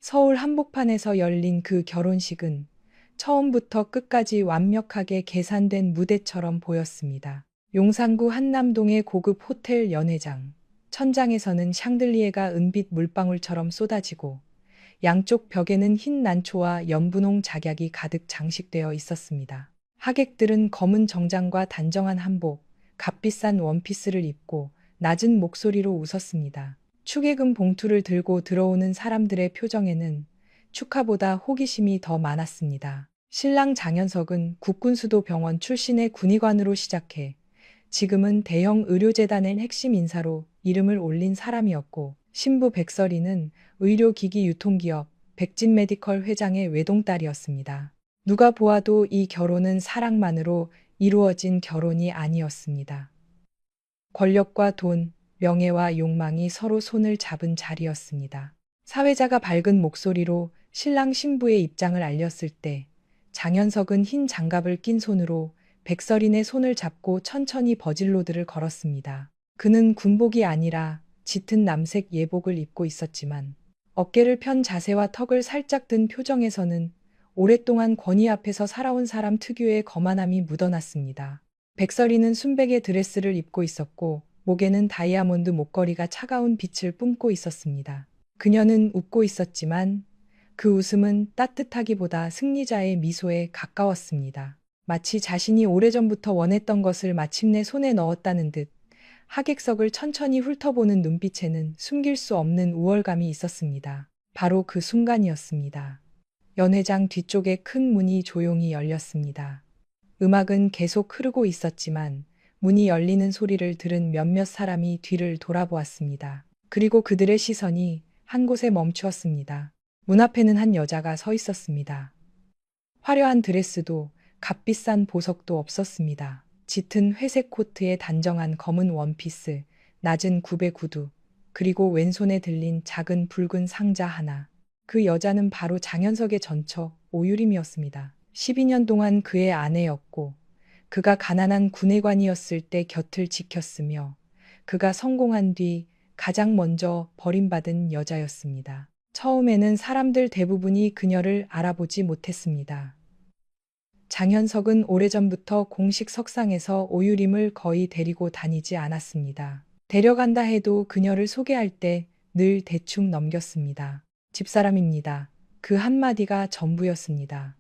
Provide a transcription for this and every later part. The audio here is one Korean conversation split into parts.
서울 한복판에서 열린 그 결혼식은 처음부터 끝까지 완벽하게 계산된 무대처럼 보였습니다. 용산구 한남동의 고급 호텔 연회장. 천장에서는 샹들리에가 은빛 물방울처럼 쏟아지고 양쪽 벽에는 흰 난초와 연분홍 작약이 가득 장식되어 있었습니다. 하객들은 검은 정장과 단정한 한복, 값비싼 원피스를 입고 낮은 목소리로 웃었습니다. 축의금 봉투를 들고 들어오는 사람들의 표정에는 축하보다 호기심이 더 많았습니다. 신랑 장현석은 국군수도병원 출신의 군의관으로 시작해 지금은 대형 의료재단의 핵심 인사로 이름을 올린 사람이었고, 신부 백설이는 의료기기 유통기업 백진메디컬 회장의 외동딸이었습니다. 누가 보아도 이 결혼은 사랑만으로 이루어진 결혼이 아니었습니다. 권력과 돈, 명예와 욕망이 서로 손을 잡은 자리였습니다. 사회자가 밝은 목소리로 신랑 신부의 입장을 알렸을 때 장현석은 흰 장갑을 낀 손으로 백설인의 손을 잡고 천천히 버질로드를 걸었습니다. 그는 군복이 아니라 짙은 남색 예복을 입고 있었지만 어깨를 편 자세와 턱을 살짝 든 표정에서는 오랫동안 권위 앞에서 살아온 사람 특유의 거만함이 묻어났습니다. 백설이는 순백의 드레스를 입고 있었고 목에는 다이아몬드 목걸이가 차가운 빛을 뿜고 있었습니다. 그녀는 웃고 있었지만 그 웃음은 따뜻하기보다 승리자의 미소에 가까웠습니다. 마치 자신이 오래전부터 원했던 것을 마침내 손에 넣었다는 듯 하객석을 천천히 훑어보는 눈빛에는 숨길 수 없는 우월감이 있었습니다. 바로 그 순간이었습니다. 연회장 뒤쪽에 큰 문이 조용히 열렸습니다. 음악은 계속 흐르고 있었지만 문이 열리는 소리를 들은 몇몇 사람이 뒤를 돌아보았습니다. 그리고 그들의 시선이 한 곳에 멈추었습니다. 문 앞에는 한 여자가 서 있었습니다. 화려한 드레스도 값비싼 보석도 없었습니다. 짙은 회색 코트에 단정한 검은 원피스, 낮은 굽의 구두, 그리고 왼손에 들린 작은 붉은 상자 하나. 그 여자는 바로 장현석의 전처 오유림이었습니다. 12년 동안 그의 아내였고 그가 가난한 군의관이었을 때 곁을 지켰으며 그가 성공한 뒤 가장 먼저 버림받은 여자였습니다. 처음에는 사람들 대부분이 그녀를 알아보지 못했습니다. 장현석은 오래전부터 공식 석상에서 오유림을 거의 데리고 다니지 않았습니다. 데려간다 해도 그녀를 소개할 때 늘 대충 넘겼습니다. 집사람입니다. 그 한마디가 전부였습니다.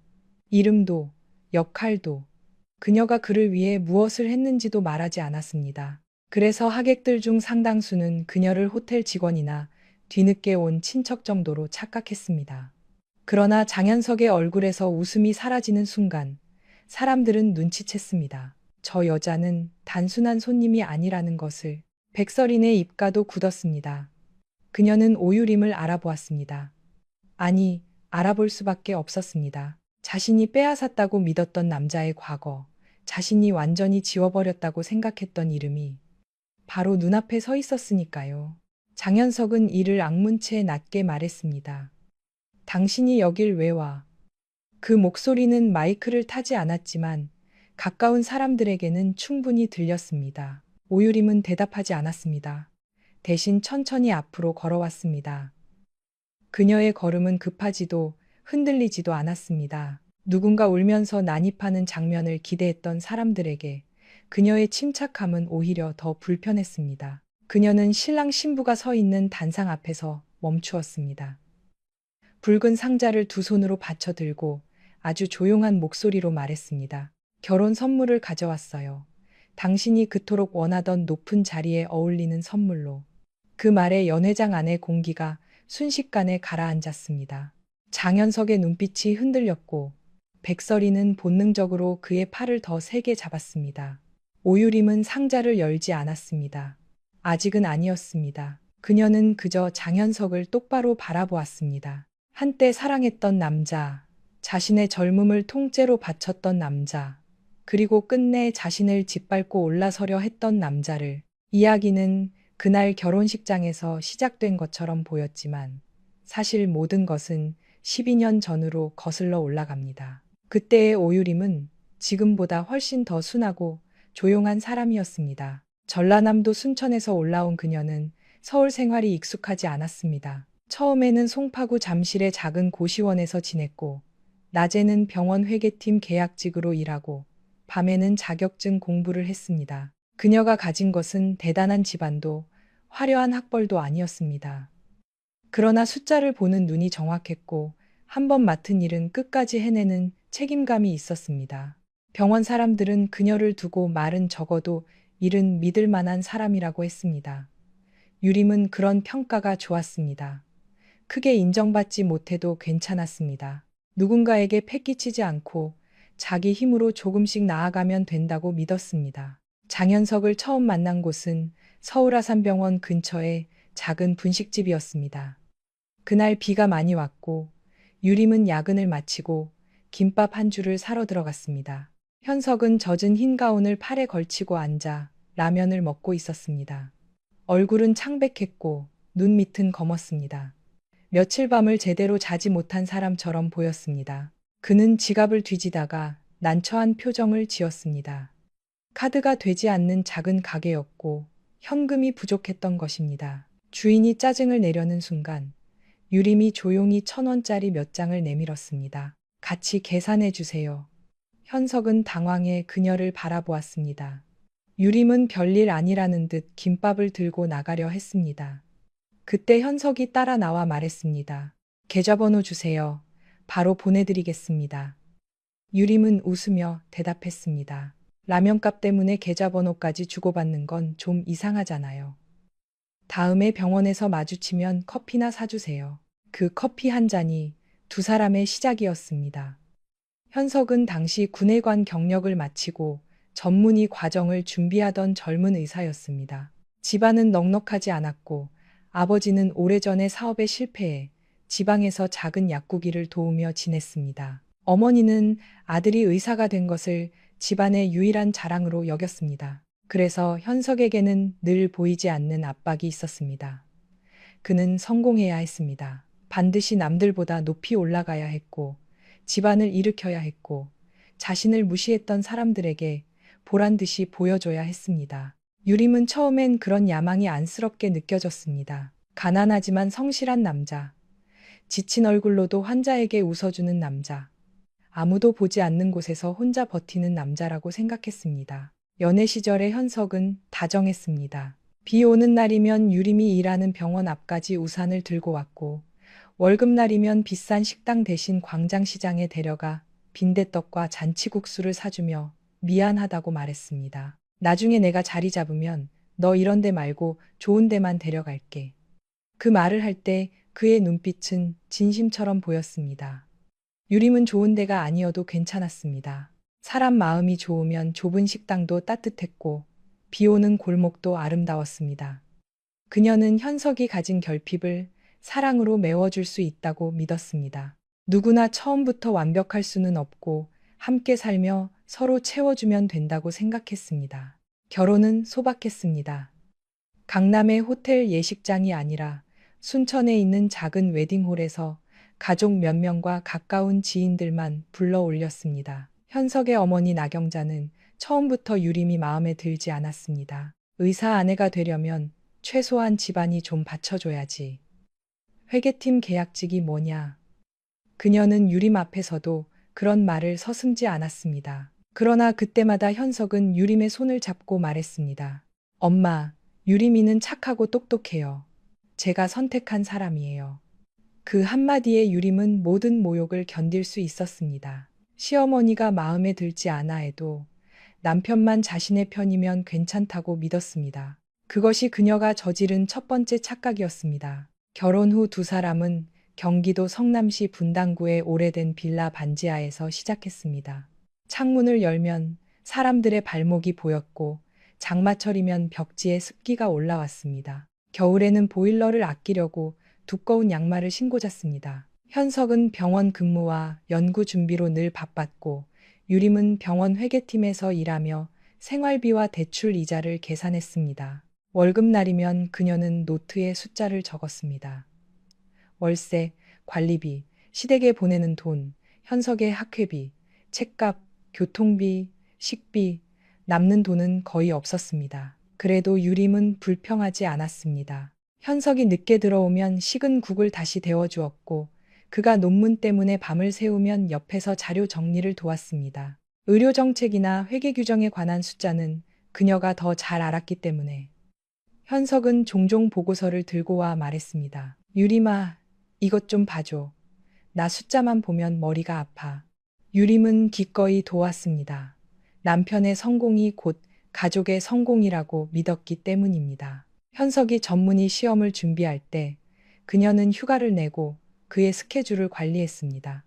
이름도, 역할도, 그녀가 그를 위해 무엇을 했는지도 말하지 않았습니다. 그래서 하객들 중 상당수는 그녀를 호텔 직원이나 뒤늦게 온 친척 정도로 착각했습니다. 그러나 장현석의 얼굴에서 웃음이 사라지는 순간 사람들은 눈치챘습니다. 저 여자는 단순한 손님이 아니라는 것을. 백설인의 입가도 굳었습니다. 그녀는 오유림을 알아보았습니다. 아니, 알아볼 수밖에 없었습니다. 자신이 빼앗았다고 믿었던 남자의 과거, 자신이 완전히 지워버렸다고 생각했던 이름이 바로 눈앞에 서 있었으니까요. 장현석은 이를 악문채 낮게 말했습니다. 당신이 여길 왜 와? 그 목소리는 마이크를 타지 않았지만 가까운 사람들에게는 충분히 들렸습니다. 오유림은 대답하지 않았습니다. 대신 천천히 앞으로 걸어왔습니다. 그녀의 걸음은 급하지도 흔들리지도 않았습니다. 누군가 울면서 난입하는 장면을 기대했던 사람들에게 그녀의 침착함은 오히려 더 불편했습니다. 그녀는 신랑 신부가 서 있는 단상 앞에서 멈추었습니다. 붉은 상자를 두 손으로 받쳐 들고 아주 조용한 목소리로 말했습니다. 결혼 선물을 가져왔어요. 당신이 그토록 원하던 높은 자리에 어울리는 선물로. 그 말에 연회장 안의 공기가 순식간에 가라앉았습니다. 장현석의 눈빛이 흔들렸고 백설이는 본능적으로 그의 팔을 더 세게 잡았습니다. 오유림은 상자를 열지 않았습니다. 아직은 아니었습니다. 그녀는 그저 장현석을 똑바로 바라보았습니다. 한때 사랑했던 남자, 자신의 젊음을 통째로 바쳤던 남자, 그리고 끝내 자신을 짓밟고 올라서려 했던 남자를. 이야기는 그날 결혼식장에서 시작된 것처럼 보였지만 사실 모든 것은 12년 전으로 거슬러 올라갑니다. 그때의 오유림은 지금보다 훨씬 더 순하고 조용한 사람이었습니다. 전라남도 순천에서 올라온 그녀는 서울 생활이 익숙하지 않았습니다. 처음에는 송파구 잠실의 작은 고시원에서 지냈고, 낮에는 병원 회계팀 계약직으로 일하고, 밤에는 자격증 공부를 했습니다. 그녀가 가진 것은 대단한 집안도 화려한 학벌도 아니었습니다. 그러나 숫자를 보는 눈이 정확했고, 한 번 맡은 일은 끝까지 해내는 책임감이 있었습니다. 병원 사람들은 그녀를 두고 말은 적어도 일은 믿을 만한 사람이라고 했습니다. 유림은 그런 평가가 좋았습니다. 크게 인정받지 못해도 괜찮았습니다. 누군가에게 패기치지 않고 자기 힘으로 조금씩 나아가면 된다고 믿었습니다. 장현석을 처음 만난 곳은 서울 아산병원 근처의 작은 분식집이었습니다. 그날 비가 많이 왔고 유림은 야근을 마치고 김밥 한 줄을 사러 들어갔습니다. 현석은 젖은 흰 가운을 팔에 걸치고 앉아 라면을 먹고 있었습니다. 얼굴은 창백했고 눈 밑은 검었습니다. 며칠 밤을 제대로 자지 못한 사람처럼 보였습니다. 그는 지갑을 뒤지다가 난처한 표정을 지었습니다. 카드가 되지 않는 작은 가게였고 현금이 부족했던 것입니다. 주인이 짜증을 내려는 순간 유림이 조용히 1,000원짜리 몇 장을 내밀었습니다. 같이 계산해 주세요. 현석은 당황해 그녀를 바라보았습니다. 유림은 별일 아니라는 듯 김밥을 들고 나가려 했습니다. 그때 현석이 따라 나와 말했습니다. 계좌번호 주세요. 바로 보내드리겠습니다. 유림은 웃으며 대답했습니다. 라면값 때문에 계좌번호까지 주고받는 건 좀 이상하잖아요. 다음에 병원에서 마주치면 커피나 사주세요. 그 커피 한 잔이 두 사람의 시작이었습니다. 현석은 당시 군의관 경력을 마치고 전문의 과정을 준비하던 젊은 의사였습니다. 집안은 넉넉하지 않았고 아버지는 오래전에 사업에 실패해 지방에서 작은 약국일을 도우며 지냈습니다. 어머니는 아들이 의사가 된 것을 집안의 유일한 자랑으로 여겼습니다. 그래서 현석에게는 늘 보이지 않는 압박이 있었습니다. 그는 성공해야 했습니다. 반드시 남들보다 높이 올라가야 했고, 집안을 일으켜야 했고, 자신을 무시했던 사람들에게 보란 듯이 보여줘야 했습니다. 유림은 처음엔 그런 야망이 안쓰럽게 느껴졌습니다. 가난하지만 성실한 남자, 지친 얼굴로도 환자에게 웃어주는 남자, 아무도 보지 않는 곳에서 혼자 버티는 남자라고 생각했습니다. 연애 시절의 현석은 다정했습니다. 비 오는 날이면 유림이 일하는 병원 앞까지 우산을 들고 왔고, 월급날이면 비싼 식당 대신 광장시장에 데려가 빈대떡과 잔치국수를 사주며 미안하다고 말했습니다. 나중에 내가 자리 잡으면 너 이런 데 말고 좋은 데만 데려갈게. 그 말을 할 때 그의 눈빛은 진심처럼 보였습니다. 유림은 좋은 데가 아니어도 괜찮았습니다. 사람 마음이 좋으면 좁은 식당도 따뜻했고 비 오는 골목도 아름다웠습니다. 그녀는 현석이 가진 결핍을 사랑으로 메워줄 수 있다고 믿었습니다. 누구나 처음부터 완벽할 수는 없고 함께 살며 서로 채워주면 된다고 생각했습니다. 결혼은 소박했습니다. 강남의 호텔 예식장이 아니라 순천에 있는 작은 웨딩홀에서 가족 몇 명과 가까운 지인들만 불러 올렸습니다. 현석의 어머니 나경자는 처음부터 유림이 마음에 들지 않았습니다. 의사 아내가 되려면 최소한 집안이 좀 받쳐줘야지. 회계팀 계약직이 뭐냐. 그녀는 유림 앞에서도 그런 말을 서슴지 않았습니다. 그러나 그때마다 현석은 유림의 손을 잡고 말했습니다. 엄마, 유림이는 착하고 똑똑해요. 제가 선택한 사람이에요. 그 한마디에 유림은 모든 모욕을 견딜 수 있었습니다. 시어머니가 마음에 들지 않아 해도 남편만 자신의 편이면 괜찮다고 믿었습니다. 그것이 그녀가 저지른 첫 번째 착각이었습니다. 결혼 후 두 사람은 경기도 성남시 분당구의 오래된 빌라 반지하에서 시작했습니다. 창문을 열면 사람들의 발목이 보였고 장마철이면 벽지에 습기가 올라왔습니다. 겨울에는 보일러를 아끼려고 두꺼운 양말을 신고 잤습니다. 현석은 병원 근무와 연구 준비로 늘 바빴고 유림은 병원 회계팀에서 일하며 생활비와 대출 이자를 계산했습니다. 월급날이면 그녀는 노트에 숫자를 적었습니다. 월세, 관리비, 시댁에 보내는 돈, 현석의 학회비, 책값, 교통비, 식비, 남는 돈은 거의 없었습니다. 그래도 유림은 불평하지 않았습니다. 현석이 늦게 들어오면 식은 국을 다시 데워주었고 그가 논문 때문에 밤을 새우면 옆에서 자료 정리를 도왔습니다. 의료정책이나 회계 규정에 관한 숫자는 그녀가 더 잘 알았기 때문에 현석은 종종 보고서를 들고 와 말했습니다. 유림아, 이것 좀 봐줘. 나 숫자만 보면 머리가 아파. 유림은 기꺼이 도왔습니다. 남편의 성공이 곧 가족의 성공이라고 믿었기 때문입니다. 현석이 전문의 시험을 준비할 때 그녀는 휴가를 내고 그의 스케줄을 관리했습니다.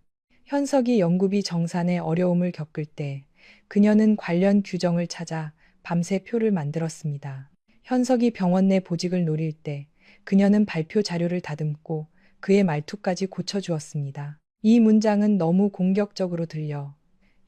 현석이 연구비 정산에 어려움을 겪을 때 그녀는 관련 규정을 찾아 밤새 표를 만들었습니다. 현석이 병원 내 보직을 노릴 때 그녀는 발표 자료를 다듬고 그의 말투까지 고쳐주었습니다. 이 문장은 너무 공격적으로 들려.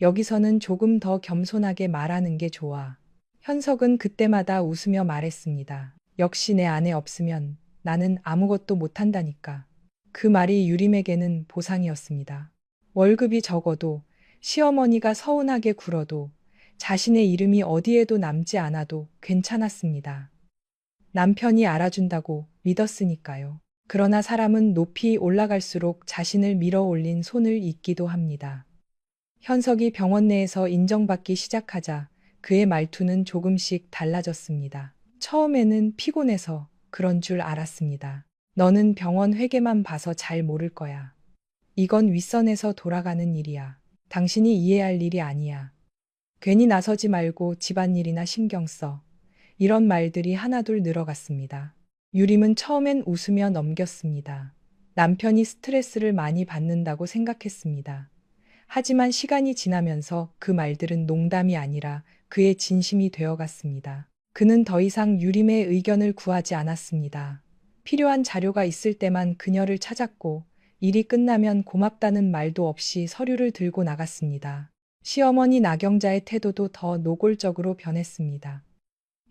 여기서는 조금 더 겸손하게 말하는 게 좋아. 현석은 그때마다 웃으며 말했습니다. 역시 내 아내 없으면 나는 아무것도 못한다니까. 그 말이 유림에게는 보상이었습니다. 월급이 적어도 시어머니가 서운하게 굴어도 자신의 이름이 어디에도 남지 않아도 괜찮았습니다. 남편이 알아준다고 믿었으니까요. 그러나 사람은 높이 올라갈수록 자신을 밀어 올린 손을 잊기도 합니다. 현석이 병원 내에서 인정받기 시작하자 그의 말투는 조금씩 달라졌습니다. 처음에는 피곤해서 그런 줄 알았습니다. 너는 병원 회계만 봐서 잘 모를 거야. 이건 윗선에서 돌아가는 일이야. 당신이 이해할 일이 아니야. 괜히 나서지 말고 집안일이나 신경 써. 이런 말들이 하나둘 늘어갔습니다. 유림은 처음엔 웃으며 넘겼습니다. 남편이 스트레스를 많이 받는다고 생각했습니다. 하지만 시간이 지나면서 그 말들은 농담이 아니라 그의 진심이 되어갔습니다. 그는 더 이상 유림의 의견을 구하지 않았습니다. 필요한 자료가 있을 때만 그녀를 찾았고 일이 끝나면 고맙다는 말도 없이 서류를 들고 나갔습니다. 시어머니 나경자의 태도도 더 노골적으로 변했습니다.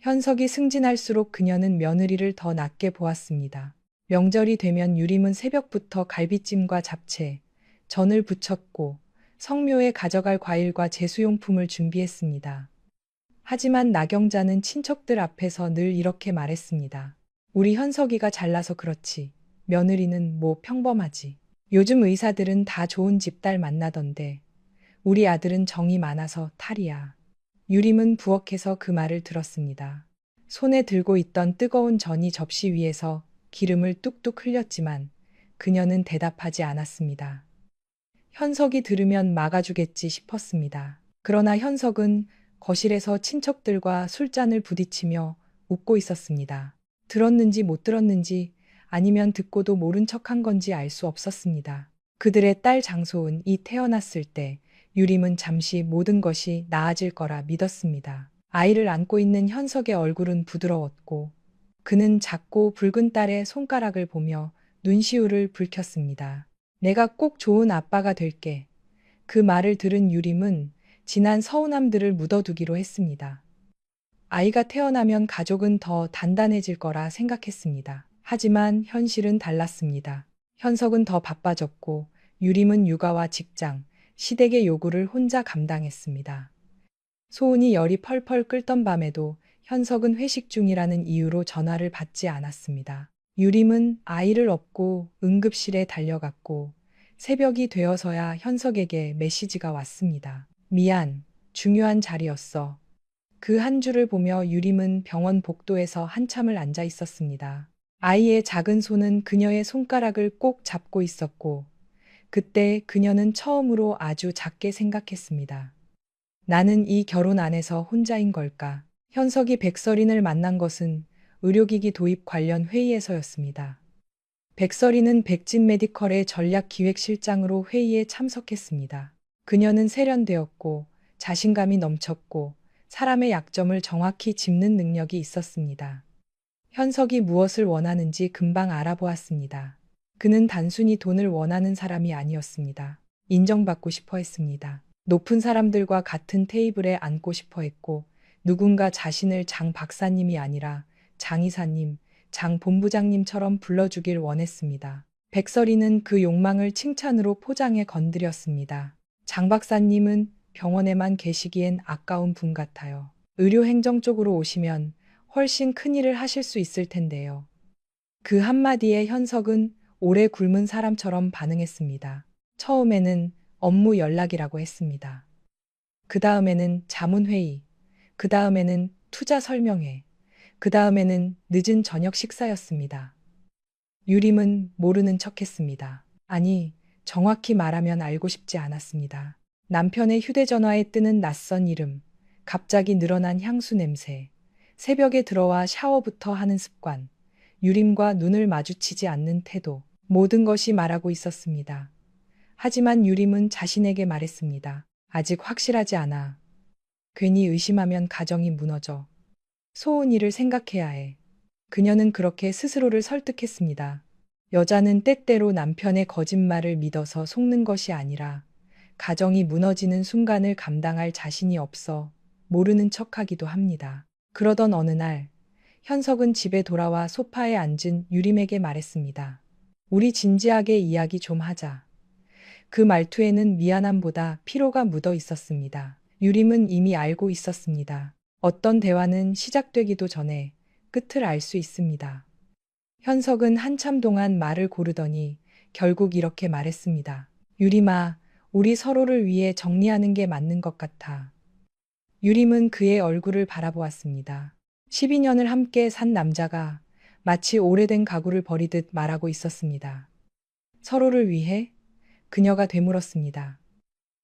현석이 승진할수록 그녀는 며느리를 더 낮게 보았습니다. 명절이 되면 유림은 새벽부터 갈비찜과 잡채, 전을 부쳤고 성묘에 가져갈 과일과 제수용품을 준비했습니다. 하지만 나경자는 친척들 앞에서 늘 이렇게 말했습니다. 우리 현석이가 잘나서 그렇지. 며느리는 뭐 평범하지. 요즘 의사들은 다 좋은 집 딸 만나던데 우리 아들은 정이 많아서 탈이야. 유림은 부엌에서 그 말을 들었습니다. 손에 들고 있던 뜨거운 전이 접시 위에서 기름을 뚝뚝 흘렸지만 그녀는 대답하지 않았습니다. 현석이 들으면 막아주겠지 싶었습니다. 그러나 현석은 거실에서 친척들과 술잔을 부딪히며 웃고 있었습니다. 들었는지 못 들었는지 아니면 듣고도 모른 척한 건지 알 수 없었습니다. 그들의 딸 장소은이 태어났을 때 유림은 잠시 모든 것이 나아질 거라 믿었습니다. 아이를 안고 있는 현석의 얼굴은 부드러웠고 그는 작고 붉은 딸의 손가락을 보며 눈시울을 붉혔습니다. 내가 꼭 좋은 아빠가 될게. 그 말을 들은 유림은 지난 서운함들을 묻어두기로 했습니다. 아이가 태어나면 가족은 더 단단해질 거라 생각했습니다. 하지만 현실은 달랐습니다. 현석은 더 바빠졌고 유림은 육아와 직장, 시댁의 요구를 혼자 감당했습니다. 소은이 열이 펄펄 끓던 밤에도 현석은 회식 중이라는 이유로 전화를 받지 않았습니다. 유림은 아이를 업고 응급실에 달려갔고 새벽이 되어서야 현석에게 메시지가 왔습니다. 미안, 중요한 자리였어. 그 한 줄을 보며 유림은 병원 복도에서 한참을 앉아 있었습니다. 아이의 작은 손은 그녀의 손가락을 꼭 잡고 있었고 그때 그녀는 처음으로 아주 작게 생각했습니다. 나는 이 결혼 안에서 혼자인 걸까? 현석이 백설인을 만난 것은 의료기기 도입 관련 회의에서였습니다. 백설인은 백진 메디컬의 전략기획실장으로 회의에 참석했습니다. 그녀는 세련되었고 자신감이 넘쳤고 사람의 약점을 정확히 짚는 능력이 있었습니다. 현석이 무엇을 원하는지 금방 알아보았습니다. 그는 단순히 돈을 원하는 사람이 아니었습니다. 인정받고 싶어 했습니다. 높은 사람들과 같은 테이블에 앉고 싶어 했고 누군가 자신을 장 박사님이 아니라 장 이사님, 장 본부장님처럼 불러주길 원했습니다. 백설이는 그 욕망을 칭찬으로 포장해 건드렸습니다. 장 박사님은 병원에만 계시기엔 아까운 분 같아요. 의료행정 쪽으로 오시면 훨씬 큰 일을 하실 수 있을 텐데요. 그 한마디에 현석은 오래 굶은 사람처럼 반응했습니다. 처음에는 업무 연락이라고 했습니다. 그 다음에는 자문회의, 그 다음에는 투자 설명회, 그 다음에는 늦은 저녁 식사였습니다. 유림은 모르는 척했습니다. 아니, 정확히 말하면 알고 싶지 않았습니다. 남편의 휴대전화에 뜨는 낯선 이름, 갑자기 늘어난 향수 냄새, 새벽에 들어와 샤워부터 하는 습관, 유림과 눈을 마주치지 않는 태도, 모든 것이 말하고 있었습니다. 하지만 유림은 자신에게 말했습니다. 아직 확실하지 않아. 괜히 의심하면 가정이 무너져. 소은이를 생각해야 해. 그녀는 그렇게 스스로를 설득했습니다. 여자는 때때로 남편의 거짓말을 믿어서 속는 것이 아니라 가정이 무너지는 순간을 감당할 자신이 없어 모르는 척하기도 합니다. 그러던 어느 날 현석은 집에 돌아와 소파에 앉은 유림에게 말했습니다. 우리 진지하게 이야기 좀 하자. 그 말투에는 미안함보다 피로가 묻어 있었습니다. 유림은 이미 알고 있었습니다. 어떤 대화는 시작되기도 전에 끝을 알 수 있습니다. 현석은 한참 동안 말을 고르더니 결국 이렇게 말했습니다. 유림아, 우리 서로를 위해 정리하는 게 맞는 것 같아. 유림은 그의 얼굴을 바라보았습니다. 12년을 함께 산 남자가 마치 오래된 가구를 버리듯 말하고 있었습니다. 서로를 위해? 그녀가 되물었습니다.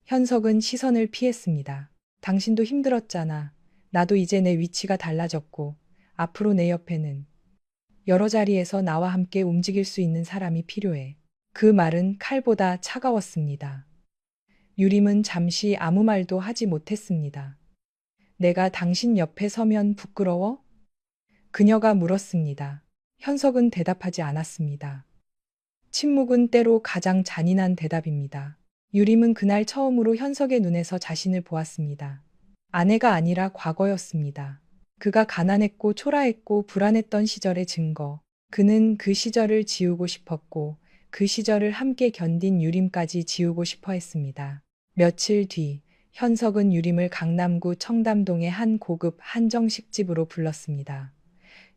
현석은 시선을 피했습니다. 당신도 힘들었잖아. 나도 이제 내 위치가 달라졌고 앞으로 내 옆에는 여러 자리에서 나와 함께 움직일 수 있는 사람이 필요해. 그 말은 칼보다 차가웠습니다. 유림은 잠시 아무 말도 하지 못했습니다. 내가 당신 옆에 서면 부끄러워? 그녀가 물었습니다. 현석은 대답하지 않았습니다. 침묵은 때로 가장 잔인한 대답입니다. 유림은 그날 처음으로 현석의 눈에서 자신을 보았습니다. 아내가 아니라 과거였습니다. 그가 가난했고 초라했고 불안했던 시절의 증거. 그는 그 시절을 지우고 싶었고 그 시절을 함께 견딘 유림까지 지우고 싶어 했습니다. 며칠 뒤 현석은 유림을 강남구 청담동의 한 고급 한정식집으로 불렀습니다.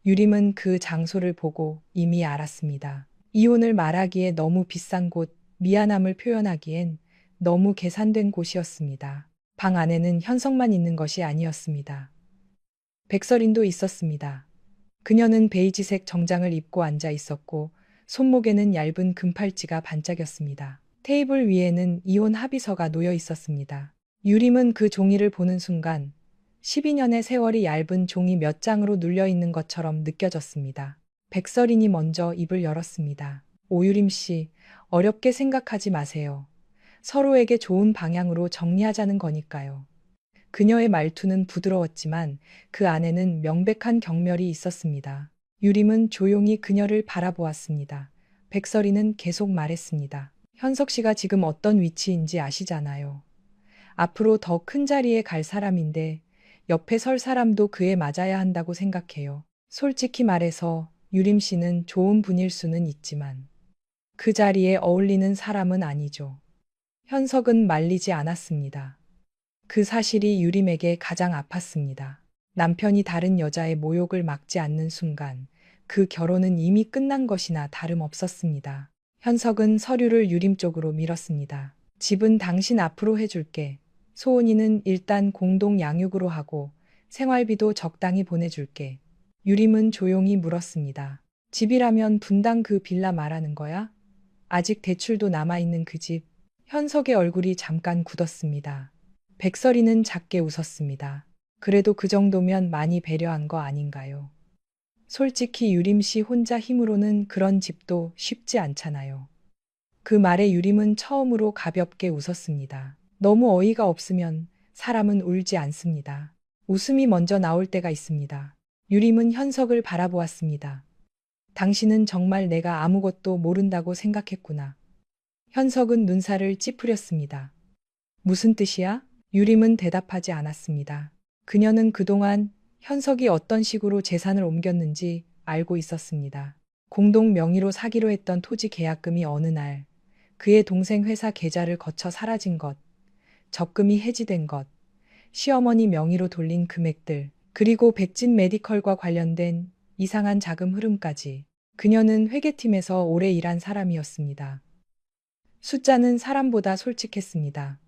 유림은 그 장소를 보고 이미 알았습니다. 이혼을 말하기에 너무 비싼 곳, 미안함을 표현하기엔 너무 계산된 곳이었습니다. 방 안에는 현석만 있는 것이 아니었습니다. 백설인도 있었습니다. 그녀는 베이지색 정장을 입고 앉아 있었고 손목에는 얇은 금팔찌가 반짝였습니다. 테이블 위에는 이혼 합의서가 놓여 있었습니다. 유림은 그 종이를 보는 순간 12년의 세월이 얇은 종이 몇 장으로 눌려 있는 것처럼 느껴졌습니다. 백설인이 먼저 입을 열었습니다. 오유림 씨, 어렵게 생각하지 마세요. 서로에게 좋은 방향으로 정리하자는 거니까요. 그녀의 말투는 부드러웠지만 그 안에는 명백한 경멸이 있었습니다. 유림은 조용히 그녀를 바라보았습니다. 백설이는 계속 말했습니다. 현석 씨가 지금 어떤 위치인지 아시잖아요. 앞으로 더 큰 자리에 갈 사람인데 옆에 설 사람도 그에 맞아야 한다고 생각해요. 솔직히 말해서 유림 씨는 좋은 분일 수는 있지만 그 자리에 어울리는 사람은 아니죠. 현석은 말리지 않았습니다. 그 사실이 유림에게 가장 아팠습니다. 남편이 다른 여자의 모욕을 막지 않는 순간 그 결혼은 이미 끝난 것이나 다름없었습니다. 현석은 서류를 유림 쪽으로 밀었습니다. 집은 당신 앞으로 해줄게. 소은이는 일단 공동 양육으로 하고 생활비도 적당히 보내줄게. 유림은 조용히 물었습니다. 집이라면 분당 그 빌라 말하는 거야? 아직 대출도 남아있는 그 집. 현석의 얼굴이 잠깐 굳었습니다. 백설이는 작게 웃었습니다. 그래도 그 정도면 많이 배려한 거 아닌가요? 솔직히 유림 씨 혼자 힘으로는 그런 집도 쉽지 않잖아요. 그 말에 유림은 처음으로 가볍게 웃었습니다. 너무 어이가 없으면 사람은 울지 않습니다. 웃음이 먼저 나올 때가 있습니다. 유림은 현석을 바라보았습니다. 당신은 정말 내가 아무것도 모른다고 생각했구나. 현석은 눈살을 찌푸렸습니다. 무슨 뜻이야? 유림은 대답하지 않았습니다. 그녀는 그동안 현석이 어떤 식으로 재산을 옮겼는지 알고 있었습니다. 공동 명의로 사기로 했던 토지 계약금이 어느 날 그의 동생 회사 계좌를 거쳐 사라진 것, 적금이 해지된 것, 시어머니 명의로 돌린 금액들, 그리고 백진 메디컬과 관련된 이상한 자금 흐름까지 그녀는 회계팀에서 오래 일한 사람이었습니다. 숫자는 사람보다 솔직했습니다.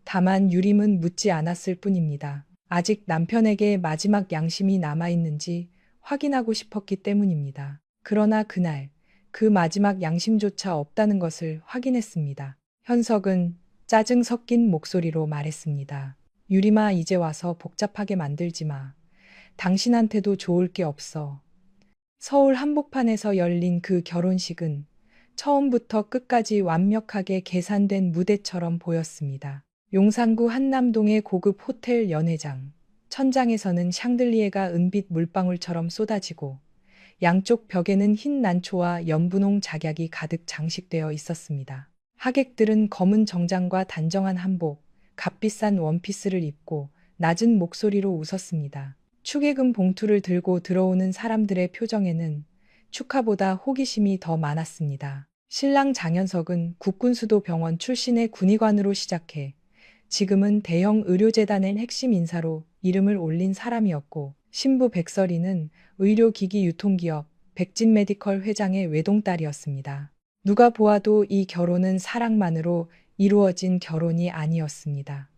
다만 유림은 묻지 않았을 뿐입니다. 아직 남편에게 마지막 양심이 남아있는지 확인하고 싶었기 때문입니다. 그러나 그날 그 마지막 양심조차 없다는 것을 확인했습니다. 현석은 짜증 섞인 목소리로 말했습니다. 유림아, 이제 와서 복잡하게 만들지 마. 당신한테도 좋을 게 없어. 서울 한복판에서 열린 그 결혼식은 처음부터 끝까지 완벽하게 계산된 무대처럼 보였습니다. 용산구 한남동의 고급 호텔 연회장. 천장에서는 샹들리에가 은빛 물방울처럼 쏟아지고 양쪽 벽에는 흰 난초와 연분홍 작약이 가득 장식되어 있었습니다. 하객들은 검은 정장과 단정한 한복, 값비싼 원피스를 입고 낮은 목소리로 웃었습니다. 축의금 봉투를 들고 들어오는 사람들의 표정에는 축하보다 호기심이 더 많았습니다. 신랑 장현석은 국군수도병원 출신의 군의관으로 시작해 지금은 대형 의료재단의 핵심 인사로 이름을 올린 사람이었고, 신부 백설이는 의료기기 유통기업 백진메디컬 회장의 외동딸이었습니다. 누가 보아도 이 결혼은 사랑만으로 이루어진 결혼이 아니었습니다.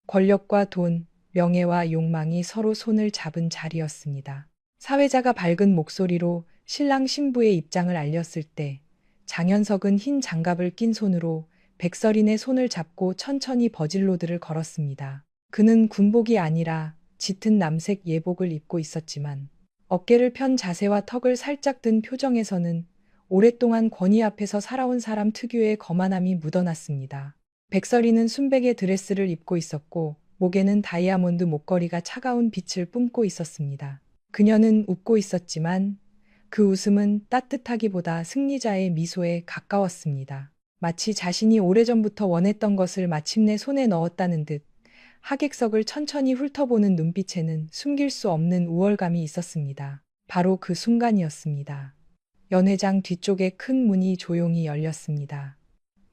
권력과 돈, 명예와 욕망이 서로 손을 잡은 자리였습니다. 사회자가 밝은 목소리로 신랑 신부의 입장을 알렸을 때 장현석은 흰 장갑을 낀 손으로 백설인의 손을 잡고 천천히 버질로드를 걸었습니다. 그는 군복이 아니라 짙은 남색 예복을 입고 있었지만 어깨를 편 자세와 턱을 살짝 든 표정에서는 오랫동안 권위 앞에서 살아온 사람 특유의 거만함이 묻어났습니다. 백설이는 순백의 드레스를 입고 있었고 목에는 다이아몬드 목걸이가 차가운 빛을 뿜고 있었습니다. 그녀는 웃고 있었지만 그 웃음은 따뜻하기보다 승리자의 미소에 가까웠습니다. 마치 자신이 오래전부터 원했던 것을 마침내 손에 넣었다는 듯 하객석을 천천히 훑어보는 눈빛에는 숨길 수 없는 우월감이 있었습니다. 바로 그 순간이었습니다. 연회장 뒤쪽에 큰 문이 조용히 열렸습니다.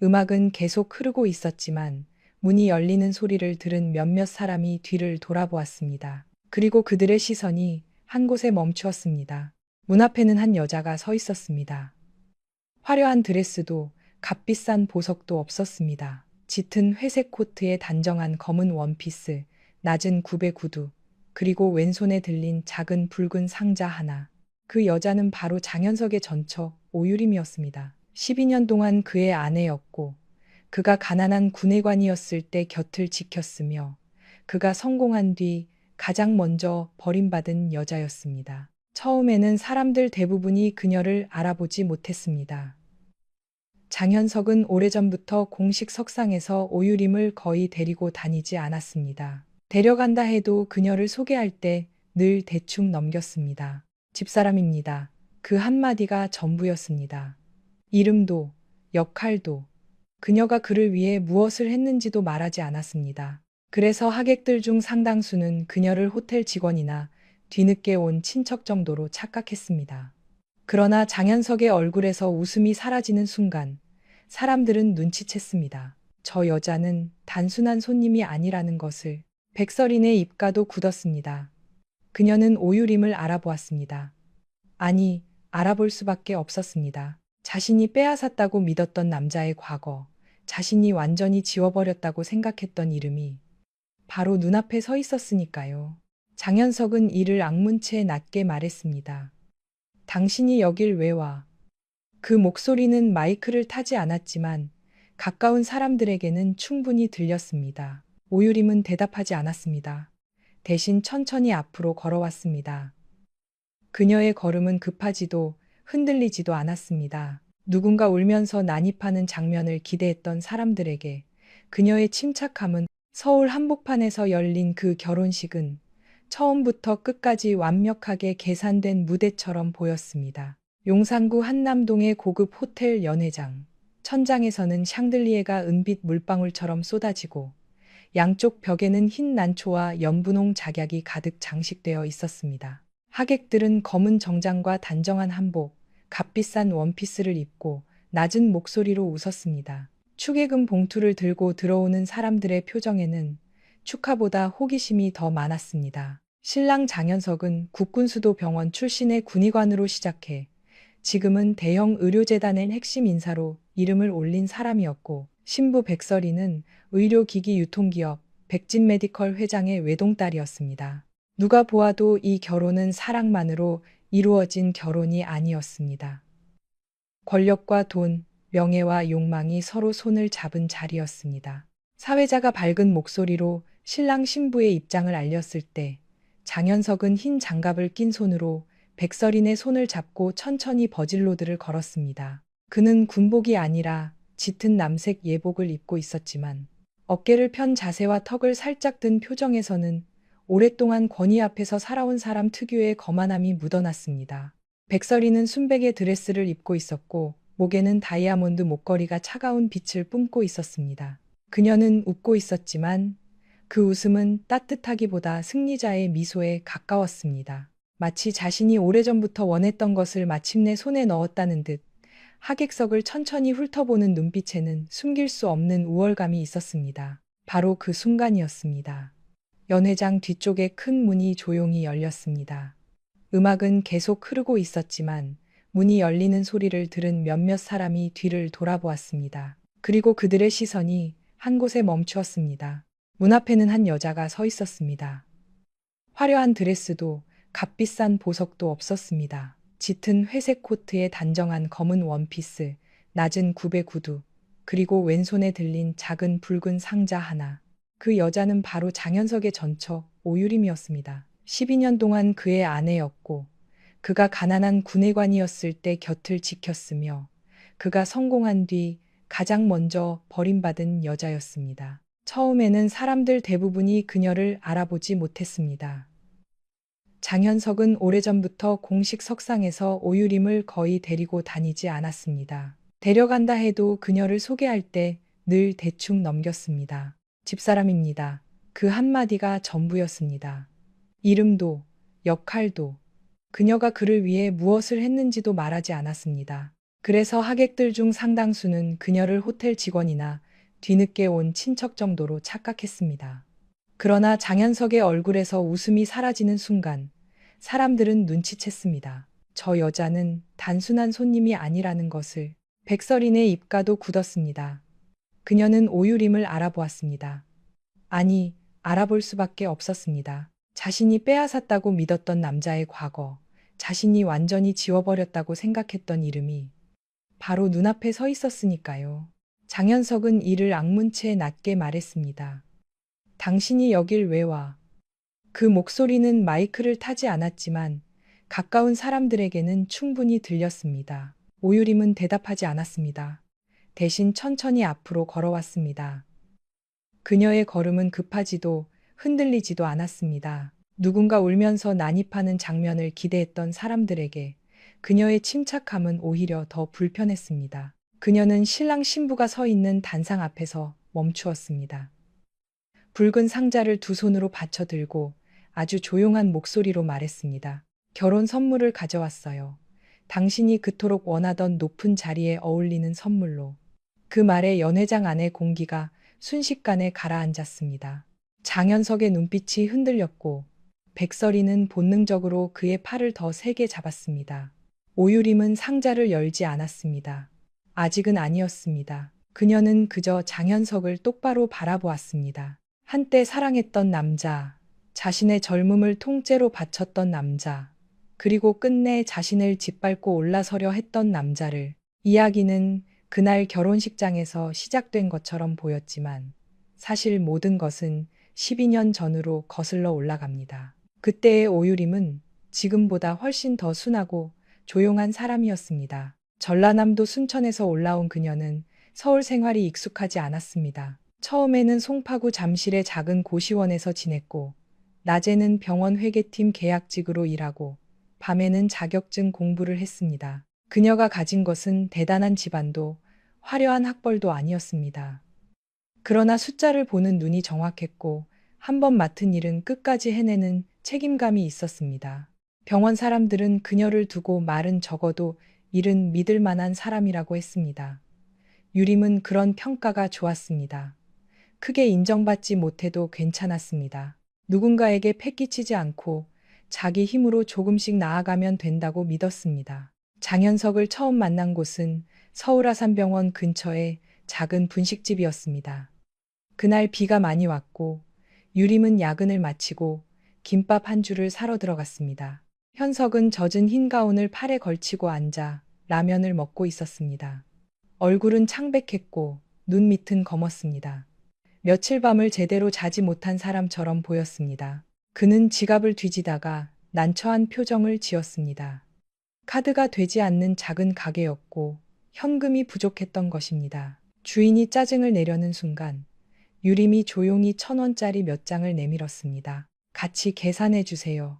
음악은 계속 흐르고 있었지만 문이 열리는 소리를 들은 몇몇 사람이 뒤를 돌아보았습니다. 그리고 그들의 시선이 한 곳에 멈추었습니다. 문 앞에는 한 여자가 서 있었습니다. 화려한 드레스도 값비싼 보석도 없었습니다. 짙은 회색 코트에 단정한 검은 원피스, 낮은 굽의 구두, 그리고 왼손에 들린 작은 붉은 상자 하나. 그 여자는 바로 장현석의 전처 오유림이었습니다. 12년 동안 그의 아내였고 그가 가난한 군의관이었을 때 곁을 지켰으며 그가 성공한 뒤 가장 먼저 버림받은 여자였습니다. 처음에는 사람들 대부분이 그녀를 알아보지 못했습니다. 장현석은 오래전부터 공식 석상에서 오유림을 거의 데리고 다니지 않았습니다. 데려간다 해도 그녀를 소개할 때 늘 대충 넘겼습니다. 집사람입니다. 그 한마디가 전부였습니다. 이름도, 역할도, 그녀가 그를 위해 무엇을 했는지도 말하지 않았습니다. 그래서 하객들 중 상당수는 그녀를 호텔 직원이나 뒤늦게 온 친척 정도로 착각했습니다. 그러나 장현석의 얼굴에서 웃음이 사라지는 순간 사람들은 눈치챘습니다. 저 여자는 단순한 손님이 아니라는 것을. 백설인의 입가도 굳었습니다. 그녀는 오유림을 알아보았습니다. 아니, 알아볼 수밖에 없었습니다. 자신이 빼앗았다고 믿었던 남자의 과거, 자신이 완전히 지워버렸다고 생각했던 이름이 바로 눈앞에 서 있었으니까요. 장현석은 이를 악문채 낮게 말했습니다. 당신이 여길 왜 와? 그 목소리는 마이크를 타지 않았지만 가까운 사람들에게는 충분히 들렸습니다. 오유림은 대답하지 않았습니다. 대신 천천히 앞으로 걸어왔습니다. 그녀의 걸음은 급하지도 흔들리지도 않았습니다. 누군가 울면서 난입하는 장면을 기대했던 사람들에게 그녀의 침착함은 서울 한복판에서 열린 그 결혼식은 처음부터 끝까지 완벽하게 계산된 무대처럼 보였습니다. 용산구 한남동의 고급 호텔 연회장. 천장에서는 샹들리에가 은빛 물방울처럼 쏟아지고 양쪽 벽에는 흰 난초와 연분홍 작약이 가득 장식되어 있었습니다. 하객들은 검은 정장과 단정한 한복, 값비싼 원피스를 입고 낮은 목소리로 웃었습니다. 축의금 봉투를 들고 들어오는 사람들의 표정에는 축하보다 호기심이 더 많았습니다. 신랑 장현석은 국군수도병원 출신의 군의관으로 시작해 지금은 대형 의료재단의 핵심 인사로 이름을 올린 사람이었고, 신부 백설이는 의료기기 유통기업 백진 메디컬 회장의 외동딸이었습니다. 누가 보아도 이 결혼은 사랑만으로 이루어진 결혼이 아니었습니다. 권력과 돈, 명예와 욕망이 서로 손을 잡은 자리였습니다. 사회자가 밝은 목소리로 신랑 신부의 입장을 알렸을 때 장현석은 흰 장갑을 낀 손으로 백설인의 손을 잡고 천천히 버질로드를 걸었습니다. 그는 군복이 아니라 짙은 남색 예복을 입고 있었지만 어깨를 편 자세와 턱을 살짝 든 표정에서는 오랫동안 권위 앞에서 살아온 사람 특유의 거만함이 묻어났습니다. 백설이는 순백의 드레스를 입고 있었고 목에는 다이아몬드 목걸이가 차가운 빛을 뿜고 있었습니다. 그녀는 웃고 있었지만 그 웃음은 따뜻하기보다 승리자의 미소에 가까웠습니다. 마치 자신이 오래전부터 원했던 것을 마침내 손에 넣었다는 듯 하객석을 천천히 훑어보는 눈빛에는 숨길 수 없는 우월감이 있었습니다. 바로 그 순간이었습니다. 연회장 뒤쪽에 큰 문이 조용히 열렸습니다. 음악은 계속 흐르고 있었지만 문이 열리는 소리를 들은 몇몇 사람이 뒤를 돌아보았습니다. 그리고 그들의 시선이 한 곳에 멈추었습니다. 문 앞에는 한 여자가 서 있었습니다. 화려한 드레스도 값비싼 보석도 없었습니다. 짙은 회색 코트에 단정한 검은 원피스, 낮은 굽의 구두, 그리고 왼손에 들린 작은 붉은 상자 하나. 그 여자는 바로 장현석의 전처 오유림이었습니다. 12년 동안 그의 아내였고 그가 가난한 군의관이었을 때 곁을 지켰으며 그가 성공한 뒤 가장 먼저 버림받은 여자였습니다. 처음에는 사람들 대부분이 그녀를 알아보지 못했습니다. 장현석은 오래전부터 공식 석상에서 오유림을 거의 데리고 다니지 않았습니다. 데려간다 해도 그녀를 소개할 때 늘 대충 넘겼습니다. 집사람입니다. 그 한마디가 전부였습니다. 이름도, 역할도, 그녀가 그를 위해 무엇을 했는지도 말하지 않았습니다. 그래서 하객들 중 상당수는 그녀를 호텔 직원이나 뒤늦게 온 친척 정도로 착각했습니다. 그러나 장현석의 얼굴에서 웃음이 사라지는 순간 사람들은 눈치챘습니다. 저 여자는 단순한 손님이 아니라는 것을. 백설인의 입가도 굳었습니다. 그녀는 오유림을 알아보았습니다. 아니, 알아볼 수밖에 없었습니다. 자신이 빼앗았다고 믿었던 남자의 과거, 자신이 완전히 지워버렸다고 생각했던 이름이 바로 눈앞에 서 있었으니까요. 장현석은 이를 악문채 낮게 말했습니다. 당신이 여길 왜 와? 그 목소리는 마이크를 타지 않았지만 가까운 사람들에게는 충분히 들렸습니다. 오유림은 대답하지 않았습니다. 대신 천천히 앞으로 걸어왔습니다. 그녀의 걸음은 급하지도 흔들리지도 않았습니다. 누군가 울면서 난입하는 장면을 기대했던 사람들에게 그녀의 침착함은 오히려 더 불편했습니다. 그녀는 신랑 신부가 서 있는 단상 앞에서 멈추었습니다. 붉은 상자를 두 손으로 받쳐 들고 아주 조용한 목소리로 말했습니다. 결혼 선물을 가져왔어요. 당신이 그토록 원하던 높은 자리에 어울리는 선물로. 그 말에 연회장 안의 공기가 순식간에 가라앉았습니다. 장현석의 눈빛이 흔들렸고 백설이는 본능적으로 그의 팔을 더 세게 잡았습니다. 오유림은 상자를 열지 않았습니다. 아직은 아니었습니다. 그녀는 그저 장현석을 똑바로 바라보았습니다. 한때 사랑했던 남자, 자신의 젊음을 통째로 바쳤던 남자, 그리고 끝내 자신을 짓밟고 올라서려 했던 남자를. 이야기는 그날 결혼식장에서 시작된 것처럼 보였지만 사실 모든 것은 12년 전으로 거슬러 올라갑니다. 그때의 오유림은 지금보다 훨씬 더 순하고 조용한 사람이었습니다. 전라남도 순천에서 올라온 그녀는 서울 생활이 익숙하지 않았습니다. 처음에는 송파구 잠실의 작은 고시원에서 지냈고 낮에는 병원 회계팀 계약직으로 일하고 밤에는 자격증 공부를 했습니다. 그녀가 가진 것은 대단한 집안도 화려한 학벌도 아니었습니다. 그러나 숫자를 보는 눈이 정확했고 한 번 맡은 일은 끝까지 해내는 책임감이 있었습니다. 병원 사람들은 그녀를 두고 말은 적어도 일은 믿을 만한 사람이라고 했습니다. 유림은 그런 평가가 좋았습니다. 크게 인정받지 못해도 괜찮았습니다. 누군가에게 패기치지 않고 자기 힘으로 조금씩 나아가면 된다고 믿었습니다. 장현석을 처음 만난 곳은 서울아산병원 근처의 작은 분식집이었습니다. 그날 비가 많이 왔고 유림은 야근을 마치고 김밥 한 줄을 사러 들어갔습니다. 현석은 젖은 흰 가운을 팔에 걸치고 앉아 라면을 먹고 있었습니다. 얼굴은 창백했고 눈 밑은 검었습니다. 며칠 밤을 제대로 자지 못한 사람처럼 보였습니다. 그는 지갑을 뒤지다가 난처한 표정을 지었습니다. 카드가 되지 않는 작은 가게였고 현금이 부족했던 것입니다. 주인이 짜증을 내려는 순간 유림이 조용히 1,000원짜리 몇 장을 내밀었습니다. 같이 계산해 주세요.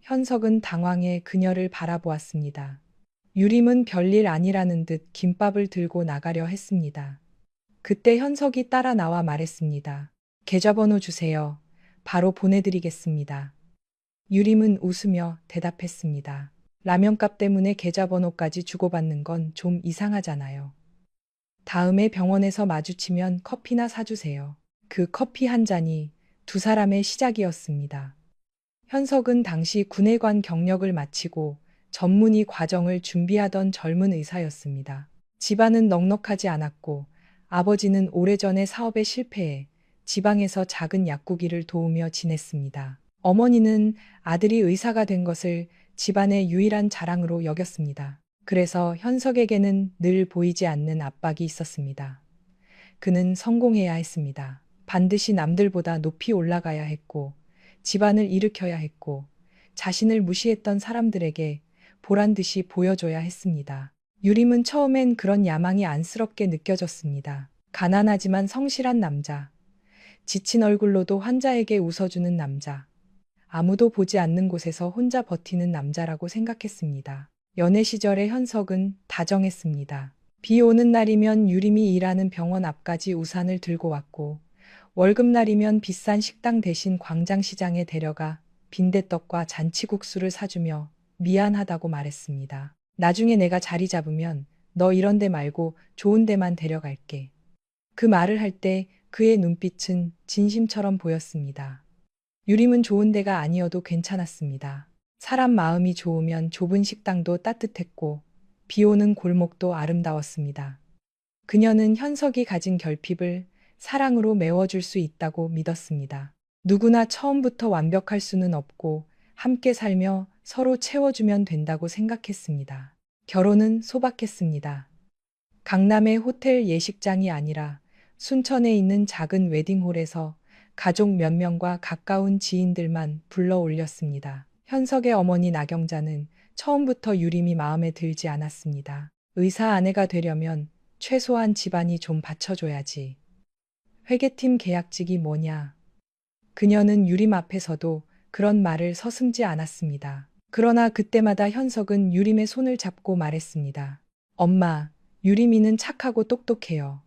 현석은 당황해 그녀를 바라보았습니다. 유림은 별일 아니라는 듯 김밥을 들고 나가려 했습니다. 그때 현석이 따라 나와 말했습니다. 계좌번호 주세요. 바로 보내드리겠습니다. 유림은 웃으며 대답했습니다. 라면값 때문에 계좌번호까지 주고받는 건 좀 이상하잖아요. 다음에 병원에서 마주치면 커피나 사주세요. 그 커피 한 잔이 두 사람의 시작이었습니다. 현석은 당시 군의관 경력을 마치고 전문의 과정을 준비하던 젊은 의사였습니다. 집안은 넉넉하지 않았고 아버지는 오래전에 사업에 실패해 지방에서 작은 약국일을 도우며 지냈습니다. 어머니는 아들이 의사가 된 것을 집안의 유일한 자랑으로 여겼습니다. 그래서 현석에게는 늘 보이지 않는 압박이 있었습니다. 그는 성공해야 했습니다. 반드시 남들보다 높이 올라가야 했고, 집안을 일으켜야 했고, 자신을 무시했던 사람들에게 보란 듯이 보여줘야 했습니다. 유림은 처음엔 그런 야망이 안쓰럽게 느껴졌습니다. 가난하지만 성실한 남자, 지친 얼굴로도 환자에게 웃어주는 남자, 아무도 보지 않는 곳에서 혼자 버티는 남자라고 생각했습니다. 연애 시절의 현석은 다정했습니다. 비 오는 날이면 유림이 일하는 병원 앞까지 우산을 들고 왔고, 월급날이면 비싼 식당 대신 광장시장에 데려가 빈대떡과 잔치국수를 사주며 미안하다고 말했습니다. 나중에 내가 자리 잡으면 너 이런 데 말고 좋은 데만 데려갈게. 그 말을 할 때 그의 눈빛은 진심처럼 보였습니다. 유림은 좋은 데가 아니어도 괜찮았습니다. 사람 마음이 좋으면 좁은 식당도 따뜻했고 비 오는 골목도 아름다웠습니다. 그녀는 현석이 가진 결핍을 사랑으로 메워줄 수 있다고 믿었습니다. 누구나 처음부터 완벽할 수는 없고 함께 살며 서로 채워주면 된다고 생각했습니다. 결혼은 소박했습니다. 강남의 호텔 예식장이 아니라 순천에 있는 작은 웨딩홀에서 가족 몇 명과 가까운 지인들만 불러 올렸습니다. 현석의 어머니 나경자는 처음부터 유림이 마음에 들지 않았습니다. 의사 아내가 되려면 최소한 집안이 좀 받쳐줘야지. 회계팀 계약직이 뭐냐. 그녀는 유림 앞에서도 그런 말을 서슴지 않았습니다. 그러나 그때마다 현석은 유림의 손을 잡고 말했습니다. 엄마, 유림이는 착하고 똑똑해요.